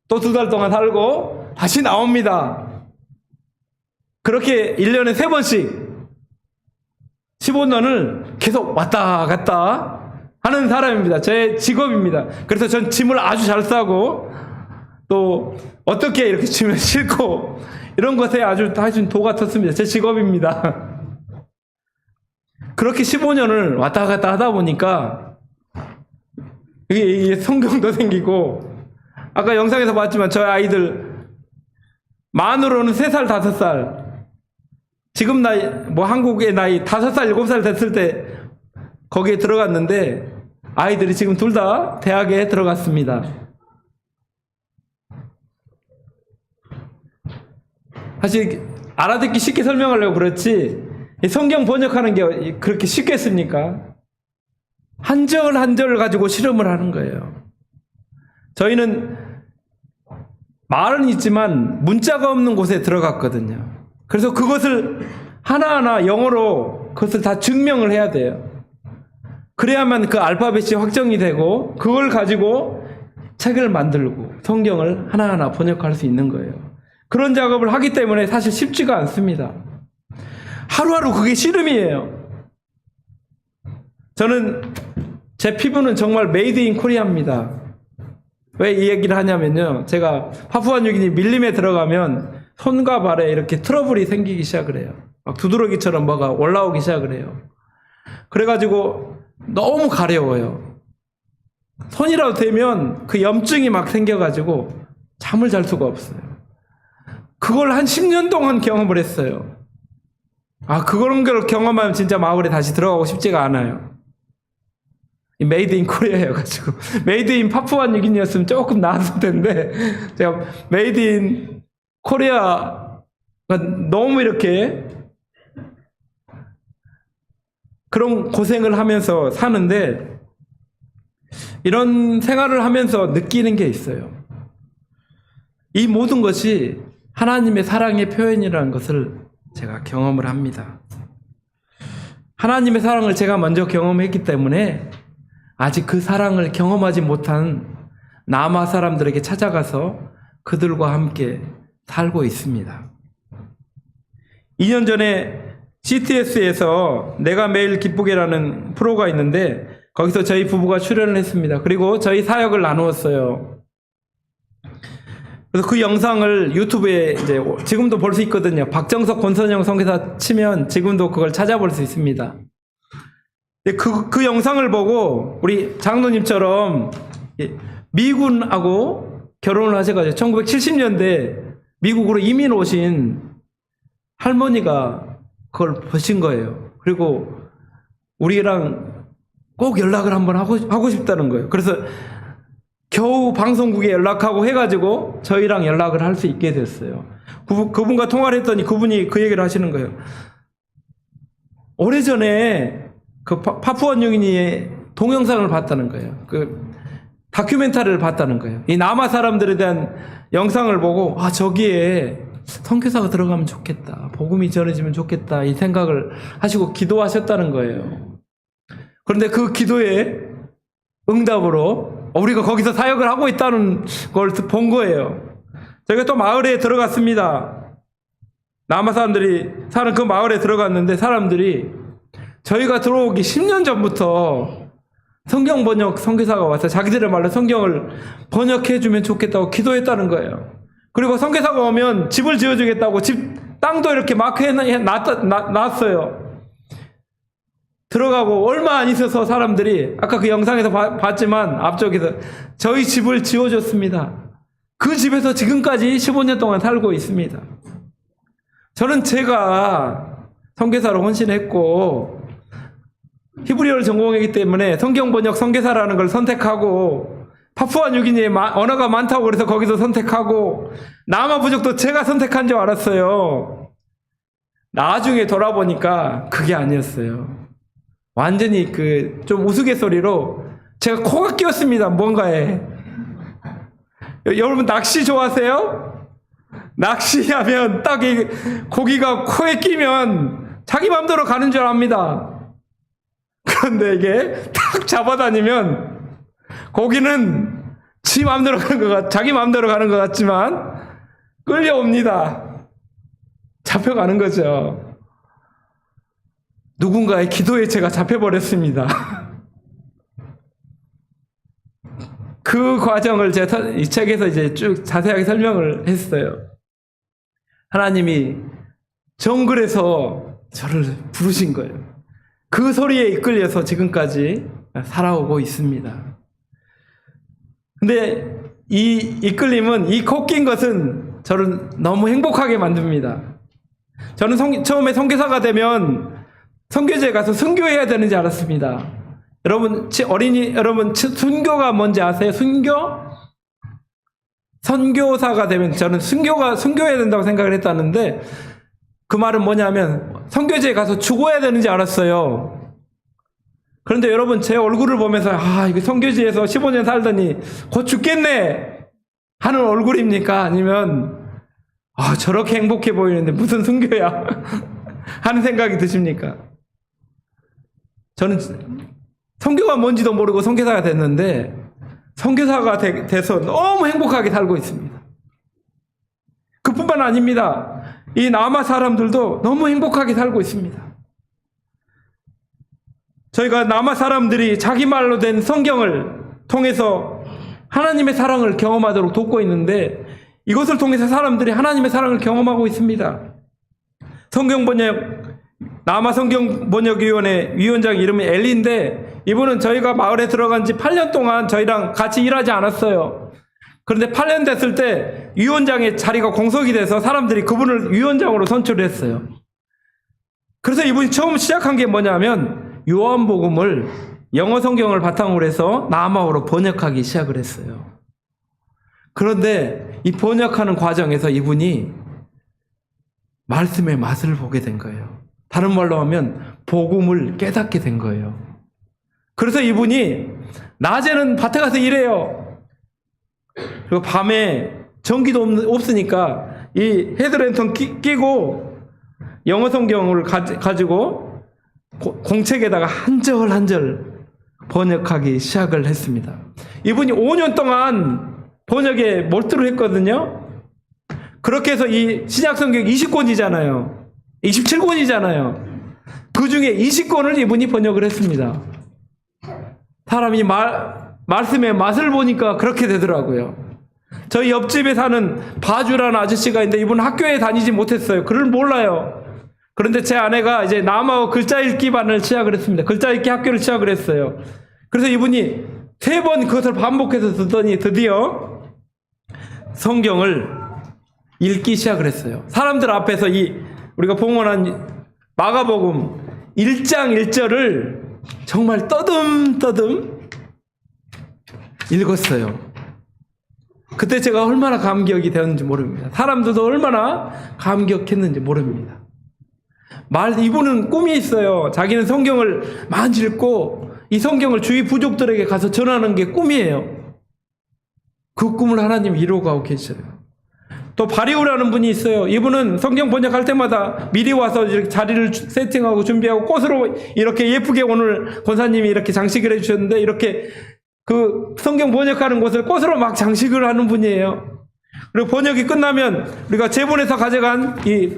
또 2달 동안 살고 다시 나옵니다. 그렇게 1년에 3번씩 15년을 계속 왔다 갔다 하는 사람입니다. 제 직업입니다. 그래서 전 짐을 아주 잘 싸고 또 어떻게 이렇게 짐을 싣고 이런 것에 아주 도 같았습니다. 제 직업입니다. 그렇게 15년을 왔다 갔다 하다 보니까 이게 성경도 생기고 아까 영상에서 봤지만 저희 아이들 만으로는 3살, 5살 지금 나이 한국의 나이 5살, 7살 됐을 때 거기에 들어갔는데 아이들이 지금 둘 다 대학에 들어갔습니다. 사실 알아듣기 쉽게 설명하려고 그렇지 이 성경 번역하는 게 그렇게 쉽겠습니까? 한 절 한 절 가지고 실험을 하는 거예요. 저희는 말은 있지만 문자가 없는 곳에 들어갔거든요. 그래서 그것을 하나하나 영어로 그것을 다 증명을 해야 돼요. 그래야만 그 알파벳이 확정이 되고 그걸 가지고 책을 만들고 성경을 하나하나 번역할 수 있는 거예요. 그런 작업을 하기 때문에 사실 쉽지가 않습니다. 하루하루 그게 씨름이에요. 저는 제 피부는 정말 메이드 인 코리아입니다. 왜 이 얘기를 하냐면요. 제가 파푸아뉴기니 밀림에 들어가면 손과 발에 이렇게 트러블이 생기기 시작을 해요. 막 두드러기처럼 뭐가 올라오기 시작을 해요. 그래가지고 너무 가려워요. 손이라도 대면 그 염증이 막 생겨가지고 잠을 잘 수가 없어요. 그걸 한 10년 동안 경험을 했어요. 그런 걸 경험하면 진짜 마을에 다시 들어가고 싶지가 않아요. 메이드 인 코리아여가지고 메이드 인 파푸아뉴기니였으면 조금 나았을 텐데 제가 메이드 인 코리아가 너무 이렇게 그런 고생을 하면서 사는데 이런 생활을 하면서 느끼는 게 있어요. 이 모든 것이 하나님의 사랑의 표현이라는 것을 제가 경험을 합니다. 하나님의 사랑을 제가 먼저 경험했기 때문에 아직 그 사랑을 경험하지 못한 남아 사람들에게 찾아가서 그들과 함께 살고 있습니다. 2년 전에 CTS에서 내가 매일 기쁘게라는 프로가 있는데 거기서 저희 부부가 출연을 했습니다. 그리고 저희 사역을 나누었어요. 그래서 그 영상을 유튜브에 이제 지금도 볼 수 있거든요. 박정석 권선영 선교사 치면 지금도 그걸 찾아볼 수 있습니다. 그 영상을 보고 우리 장로님처럼 미군하고 결혼을 하셔가지고 1970년대 미국으로 이민 오신 할머니가 그걸 보신 거예요. 그리고 우리랑 꼭 연락을 한번 하고 싶다는 거예요. 그래서 겨우 방송국에 연락하고 해가지고 저희랑 연락을 할 수 있게 됐어요. 그분과 통화를 했더니 그분이 그 얘기를 하시는 거예요. 오래전에 그 파푸아뉴기니의 동영상을 봤다는 거예요. 그 다큐멘터리를 봤다는 거예요. 이 남아 사람들에 대한 영상을 보고 저기에 선교사가 들어가면 좋겠다. 복음이 전해지면 좋겠다. 이 생각을 하시고 기도하셨다는 거예요. 그런데 그 기도에 응답으로 우리가 거기서 사역을 하고 있다는 걸 본 거예요. 저희가 또 마을에 들어갔습니다. 남아 사람들이 사는 그 마을에 들어갔는데 사람들이 저희가 들어오기 10년 전부터 성경 번역 선교사가 와서 자기들의 말로 성경을 번역해 주면 좋겠다고 기도했다는 거예요. 그리고 선교사가 오면 집을 지어주겠다고 집 땅도 이렇게 막 놨어요. 들어가고 얼마 안 있어서 사람들이 아까 그 영상에서 봤지만 앞쪽에서 저희 집을 지어줬습니다. 그 집에서 지금까지 15년 동안 살고 있습니다. 저는 제가 선교사로 헌신했고 히브리어를 전공했기 때문에 성경 번역 선교사라는 걸 선택하고 파푸아뉴기니에 언어가 많다고 그래서 거기서 선택하고 남아 부족도 제가 선택한 줄 알았어요. 나중에 돌아보니까 그게 아니었어요. 완전히 좀 우스갯소리로 제가 코가 끼었습니다. 뭔가에. 여러분 낚시 좋아하세요? 낚시하면 딱 고기가 코에 끼면 자기 마음대로 가는 줄 압니다. 그런데 이게 탁 잡아다니면 고기는 지 마음대로 가는 자기 마음대로 가는 것 같지만 끌려옵니다. 잡혀가는 거죠. 누군가의 기도에 제가 잡혀버렸습니다. 그 과정을 제가 이 책에서 이제 쭉 자세하게 설명을 했어요. 하나님이 정글에서 저를 부르신 거예요. 그 소리에 이끌려서 지금까지 살아오고 있습니다. 근데 이 이끌림은, 이 콕 낀 것은 저를 너무 행복하게 만듭니다. 저는 처음에 선교사가 되면 선교지에 가서 선교해야 되는지 알았습니다. 여러분, 어린이 여러분, 순교가 뭔지 아세요? 순교? 선교사가 되면 저는 순교해야 된다고 생각을 했다는데 그 말은 뭐냐면 선교지에 가서 죽어야 되는지 알았어요. 그런데 여러분 제 얼굴을 보면서 이거 선교지에서 15년 살더니 곧 죽겠네 하는 얼굴입니까? 아니면 저렇게 행복해 보이는데 무슨 순교야 하는 생각이 드십니까? 저는 선교가 뭔지도 모르고 선교사가 됐는데 선교사가 돼서 너무 행복하게 살고 있습니다. 그뿐만 아닙니다. 이 남아 사람들도 너무 행복하게 살고 있습니다. 저희가 남아 사람들이 자기 말로 된 성경을 통해서 하나님의 사랑을 경험하도록 돕고 있는데 이것을 통해서 사람들이 하나님의 사랑을 경험하고 있습니다. 남아 성경번역위원회 위원장 이름이 엘리인데 이분은 저희가 마을에 들어간 지 8년 동안 저희랑 같이 일하지 않았어요. 그런데 8년 됐을 때 위원장의 자리가 공석이 돼서 사람들이 그분을 위원장으로 선출을 했어요. 그래서 이분이 처음 시작한 게 뭐냐면 요한복음을 영어 성경을 바탕으로 해서 남아어로 번역하기 시작을 했어요. 그런데 이 번역하는 과정에서 이분이 말씀의 맛을 보게 된 거예요. 다른 말로 하면 복음을 깨닫게 된 거예요. 그래서 이분이 낮에는 밭에 가서 일해요. 그리고 밤에 전기도 없으니까 이 헤드랜턴 끼고 영어 성경을 가지고 공책에다가 한 절 한 절 번역하기 시작을 했습니다. 이분이 5년 동안 번역에 몰두를 했거든요. 그렇게 해서 이 신약성경 20권이잖아요. 27권이잖아요. 그 중에 20권을 이분이 번역을 했습니다. 사람이 말씀의 맛을 보니까 그렇게 되더라고요. 저희 옆집에 사는 바주라는 아저씨가 있는데 이분 학교에 다니지 못했어요. 글을 몰라요. 그런데 제 아내가 이제 남아어 글자 읽기 반을 시작을 했습니다. 글자 읽기 학교를 시작을 했어요. 그래서 이분이 3번 그것을 반복해서 듣더니 드디어 성경을 읽기 시작을 했어요. 사람들 앞에서 우리가 봉헌한 마가복음 1장 1절을 정말 떠듬떠듬 읽었어요. 그때 제가 얼마나 감격이 되었는지 모릅니다. 사람들도 얼마나 감격했는지 모릅니다. 이분은 꿈이 있어요. 자기는 성경을 많이 읽고 이 성경을 주위 부족들에게 가서 전하는 게 꿈이에요. 그 꿈을 하나님이 이루어가고 계셔요. 또 바리우라는 분이 있어요. 이분은 성경 번역할 때마다 미리 와서 이렇게 자리를 세팅하고 준비하고 꽃으로 이렇게 예쁘게 오늘 권사님이 이렇게 장식을 해주셨는데 이렇게 그 성경 번역하는 곳을 꽃으로 막 장식을 하는 분이에요. 그리고 번역이 끝나면 우리가 제본에서 가져간 이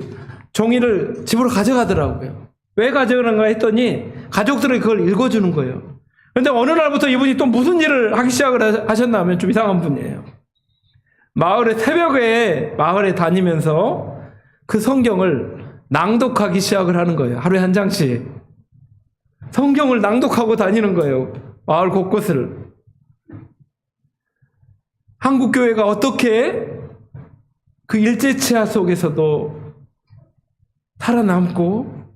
종이를 집으로 가져가더라고요. 왜 가져가는가 했더니 가족들이 그걸 읽어주는 거예요. 그런데 어느 날부터 이분이 또 무슨 일을 하기 시작을 하셨나 하면 좀 이상한 분이에요. 새벽에 마을에 다니면서 그 성경을 낭독하기 시작을 하는 거예요. 하루에 한 장씩. 성경을 낭독하고 다니는 거예요. 마을 곳곳을. 한국교회가 어떻게 그 일제치하 속에서도 살아남고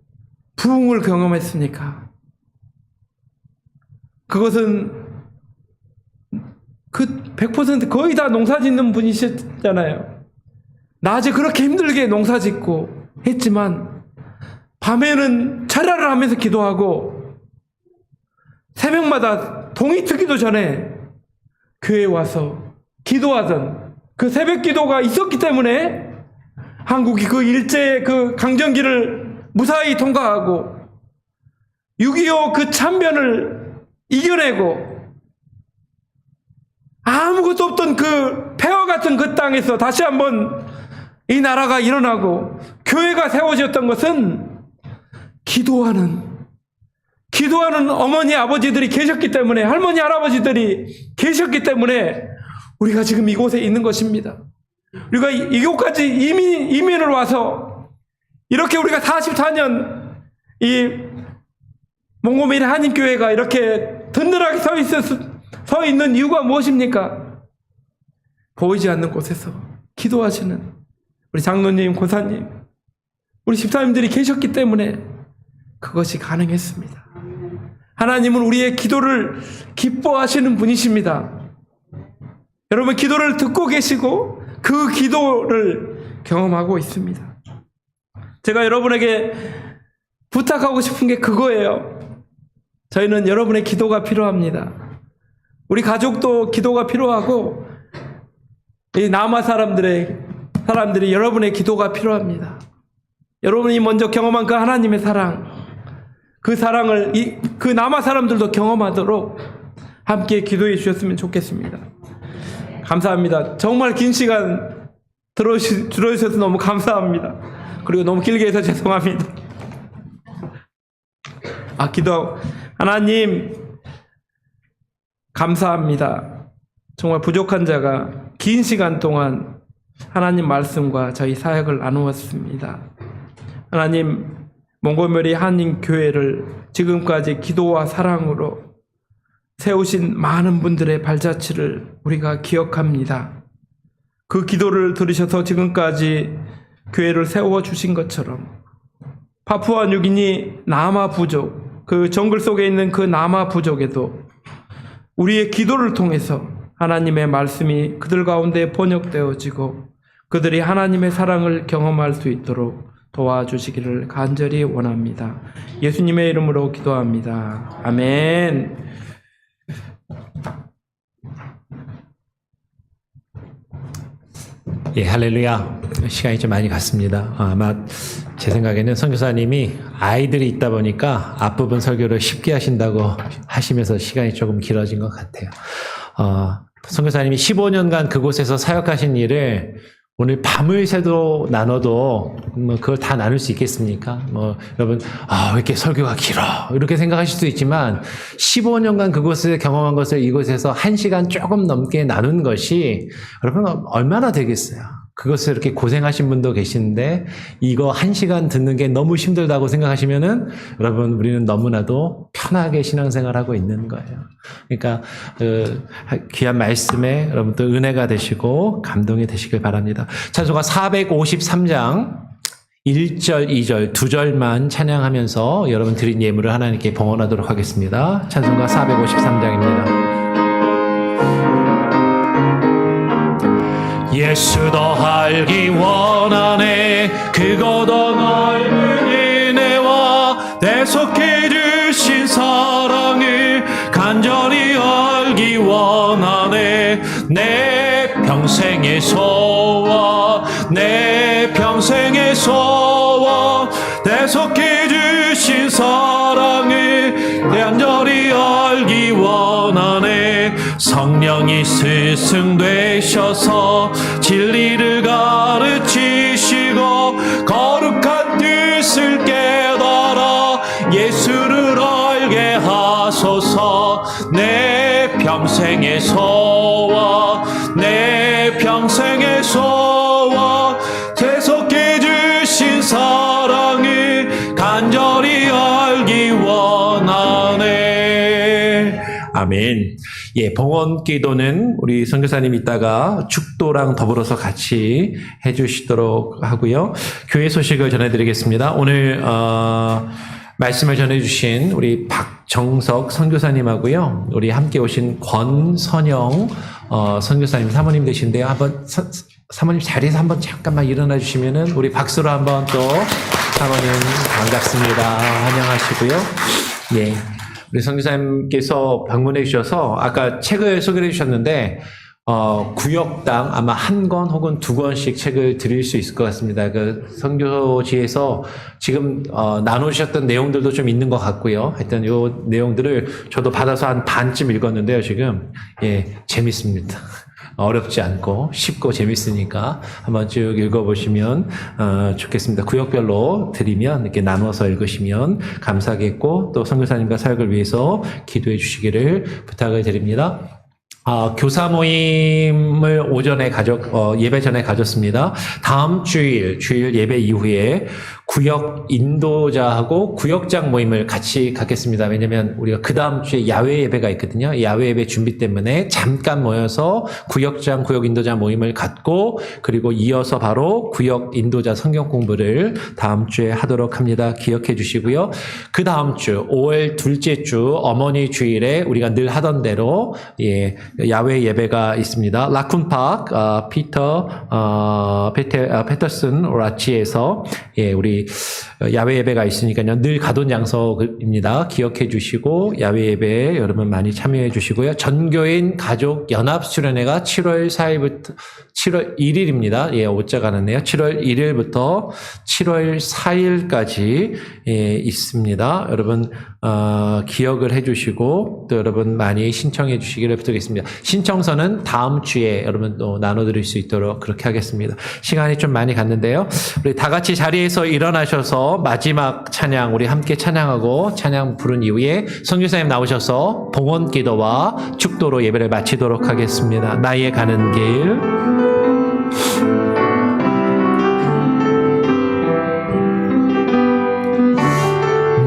부흥을 경험했습니까? 그것은 100% 거의 다 농사 짓는 분이셨잖아요. 낮에 그렇게 힘들게 농사 짓고 했지만 밤에는 철야를 하면서 기도하고 새벽마다 동이 트기도 전에 교회에 와서 기도하던 그 새벽 기도가 있었기 때문에 한국이 그 일제 그 강점기를 무사히 통과하고 6.25 그 참변을 이겨내고 아무것도 없던 그 폐허 같은 그 땅에서 다시 한번 이 나라가 일어나고 교회가 세워졌던 것은 기도하는 어머니 아버지들이 계셨기 때문에 할머니 할아버지들이 계셨기 때문에 우리가 지금 이곳에 있는 것입니다. 우리가 이곳까지 이민을 와서 이렇게 우리가 44년 이 몽고메리 한인교회가 이렇게 든든하게 서 있는 이유가 무엇입니까? 보이지 않는 곳에서 기도하시는 우리 장로님, 권사님, 우리 집사님들이 계셨기 때문에 그것이 가능했습니다. 하나님은 우리의 기도를 기뻐하시는 분이십니다. 여러분 기도를 듣고 계시고 그 기도를 경험하고 있습니다. 제가 여러분에게 부탁하고 싶은 게 그거예요. 저희는 여러분의 기도가 필요합니다. 우리 가족도 기도가 필요하고 이 남아 사람들이 여러분의 기도가 필요합니다. 여러분이 먼저 경험한 그 하나님의 사랑, 그 사랑을 그 남아 사람들도 경험하도록 함께 기도해 주셨으면 좋겠습니다. 감사합니다. 정말 긴 시간 들어주셔서 너무 감사합니다. 그리고 너무 길게 해서 죄송합니다. 하나님 감사합니다. 정말 부족한 자가 긴 시간 동안 하나님 말씀과 저희 사역을 나누었습니다. 하나님 몽고메리 한인교회를 지금까지 기도와 사랑으로 세우신 많은 분들의 발자취를 우리가 기억합니다. 그 기도를 들으셔서 지금까지 교회를 세워주신 것처럼 파푸아 뉴기니 나마 부족, 그 정글 속에 있는 그 나마 부족에도 우리의 기도를 통해서 하나님의 말씀이 그들 가운데 번역되어지고 그들이 하나님의 사랑을 경험할 수 있도록 도와주시기를 간절히 원합니다. 예수님의 이름으로 기도합니다. 아멘.
예, 할렐루야. 시간이 좀 많이 갔습니다. 아마 제 생각에는 선교사님이 아이들이 있다 보니까 앞부분 설교를 쉽게 하신다고 하시면서 시간이 조금 길어진 것 같아요. 선교사님이 15년간 그곳에서 사역하신 일을 오늘 밤을 새도 나눠도 그걸 다 나눌 수 있겠습니까? 여러분 왜 이렇게 설교가 길어 이렇게 생각하실 수 있지만 15년간 그곳에서 경험한 것을 이곳에서 1시간 조금 넘게 나눈 것이 여러분 얼마나 되겠어요? 그것을 이렇게 고생하신 분도 계시는데 이거 1시간 듣는 게 너무 힘들다고 생각하시면은 여러분 우리는 너무나도 편하게 신앙생활하고 있는 거예요. 그러니까 귀한 말씀에 여러분 또 은혜가 되시고 감동이 되시길 바랍니다. 찬송가 453장 1절, 2절, 2절만 찬양하면서 여러분 드린 예물을 하나님께 봉헌하도록 하겠습니다. 찬송가 453장입니다. 예수 더 알기 원하네. 그거 더 넓은 은혜와 대속해 주신 사랑을 간절히 알기 원하네. 내 평생의 소원, 내 평생의 소원, 대속해 주신 사랑을 간절히 알기 원하네. 성령이 스승되셔서 진리를 가르치시고 거룩한 뜻을 깨달아 예수를 알게 하소서. 내 평생의 소원, 내 평생의 소원, 대속해 주신 사랑을 간절히 알기 원하네. 아멘. 예, 봉헌 기도는 우리 선교사님 이따가 축도랑 더불어서 같이 해주시도록 하고요. 교회 소식을 전해드리겠습니다. 오늘 말씀을 전해주신 우리 박정석 선교사님하고요, 우리 함께 오신 권선영 선교사님 사모님 되신데요. 한번 사모님 자리에서 한번 잠깐만 일어나 주시면은 우리 박수로 한번 또 사모님 반갑습니다 환영하시고요. 예. 우리 선교사님께서 방문해 주셔서 아까 책을 소개해 주셨는데 구역당 아마 한 권 혹은 2권씩 책을 드릴 수 있을 것 같습니다. 그 선교지에서 지금 나누셨던 내용들도 좀 있는 것 같고요. 하여튼 요 내용들을 저도 받아서 한 반쯤 읽었는데요. 지금 예, 재밌습니다. 어렵지 않고 쉽고 재밌으니까 한번 쭉 읽어보시면 좋겠습니다. 구역별로 드리면 이렇게 나눠서 읽으시면 감사하겠고 또 선교사님과 사역을 위해서 기도해 주시기를 부탁을 드립니다. 교사 모임을 오전에 예배 전에 가졌습니다. 다음 주일 예배 이후에 구역 인도자하고 구역장 모임을 같이 갖겠습니다. 왜냐면 우리가 그 다음 주에 야외 예배가 있거든요. 야외 예배 준비 때문에 잠깐 모여서 구역장, 구역 인도자 모임을 갖고 그리고 이어서 바로 구역 인도자 성경 공부를 다음 주에 하도록 합니다. 기억해 주시고요. 그 다음 주 5월 둘째 주 어머니 주일에 우리가 늘 하던 대로 야외 예배가 있습니다. 라쿤파크 페터슨 라치에서 우리 야외 예배가 있으니까요. 늘 가던 장소입니다. 기억해 주시고 야외 예배에 여러분 많이 참여해 주시고요. 전교인 가족 연합 수련회가 7월 4일부터 7월 1일입니다. 오자가 났네요. 7월 1일부터 7월 4일까지 있습니다. 여러분 기억을 해 주시고 또 여러분 많이 신청해 주시기를 부탁드리겠습니다. 신청서는 다음 주에 여러분 또 나눠드릴 수 있도록 그렇게 하겠습니다. 시간이 좀 많이 갔는데요. 우리 다 같이 자리에서 일어나셔서 마지막 찬양 우리 함께 찬양하고 찬양 부른 이후에 선교사님 나오셔서 봉헌 기도와 축도로 예배를 마치도록 하겠습니다. 나의 가는 길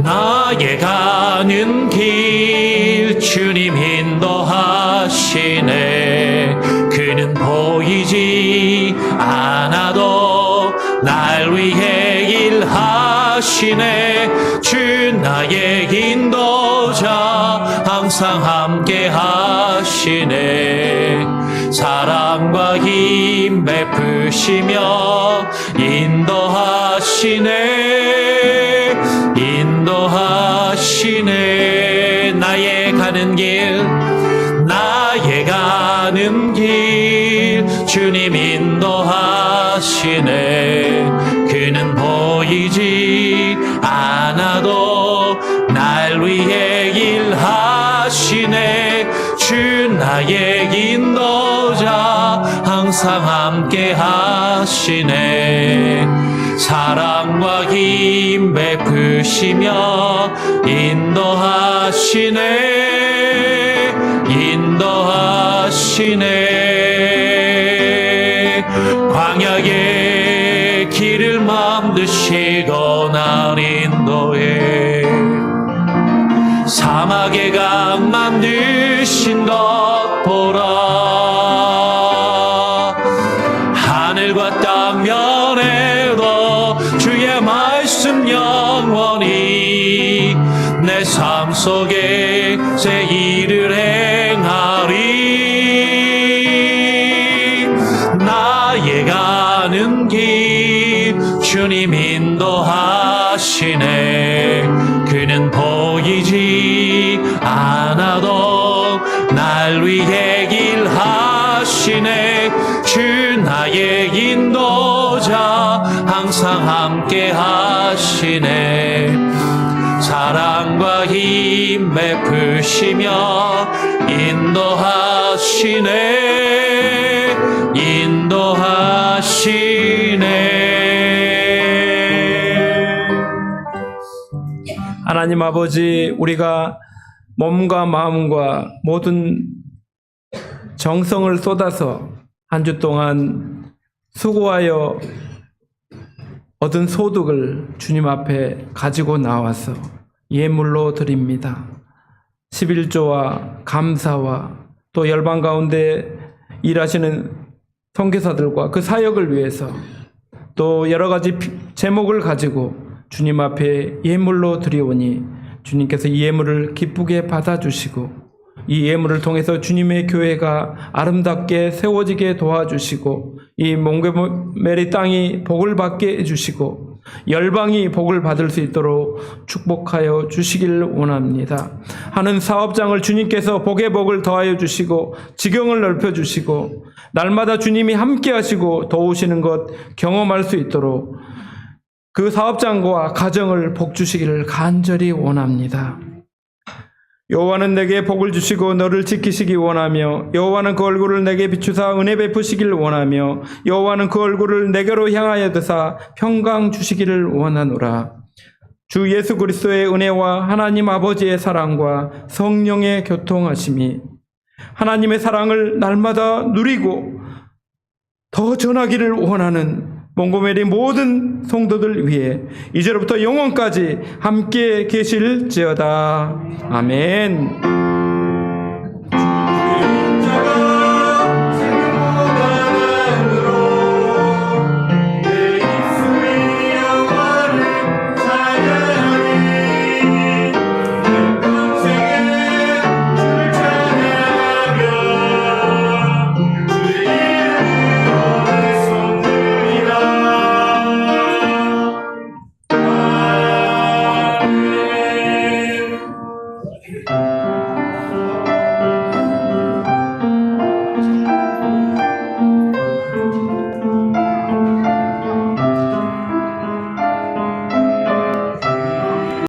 나의 가는 길 주님 인도하시네 그는 보이지 않아도 날 위해 일하시네 주 나의 인도자 항상 함께 하시네 사랑과 힘 베푸시며 인도하시네 나의 가는 길 주님 인도하시네 그는 보이지 않아도 날 위해 일하시네 주 나의 인도자 항상 함께 하시네 사랑과 힘 베푸시며 인도하시네 광야의 길을 만드시고 날 인도해 사막의 강 만드신 것 보라 하늘과 땅 면에도 주의 말씀 영원히 내 삶 속에 새 일을 행하리 나의 가는 길 주님 인도하시네 그는 보이지 않아도 날 위해 일하시네 주 나의 인도자 항상 함께 하시네 사랑과 힘 베푸시며 인도하시네
하나님 아버지 우리가 몸과 마음과 모든 정성을 쏟아서 한 주 동안 수고하여 얻은 소득을 주님 앞에 가지고 나와서 예물로 드립니다. 11조와 감사와 또 열방 가운데 일하시는 선교사들과 그 사역을 위해서 또 여러 가지 제목을 가지고 주님 앞에 예물로 드리오니 주님께서 이 예물을 기쁘게 받아주시고 이 예물을 통해서 주님의 교회가 아름답게 세워지게 도와주시고 이 몽고메리 땅이 복을 받게 해주시고 열방이 복을 받을 수 있도록 축복하여 주시길 원합니다. 하는 사업장을 주님께서 복의 복을 더하여 주시고 지경을 넓혀 주시고 날마다 주님이 함께 하시고 도우시는 것 경험할 수 있도록 그 사업장과 가정을 복 주시기를 간절히 원합니다. 여호와는 내게 복을 주시고 너를 지키시기 원하며 여호와는 그 얼굴을 내게 비추사 은혜 베푸시기를 원하며 여호와는 그 얼굴을 내게로 향하여 드사 평강 주시기를 원하노라. 주 예수 그리스도의 은혜와 하나님 아버지의 사랑과 성령의 교통하심이 하나님의 사랑을 날마다 누리고 더 전하기를 원하는 몽고메리 모든 성도들 위해 이제로부터 영원까지 함께 계실지어다. 아멘.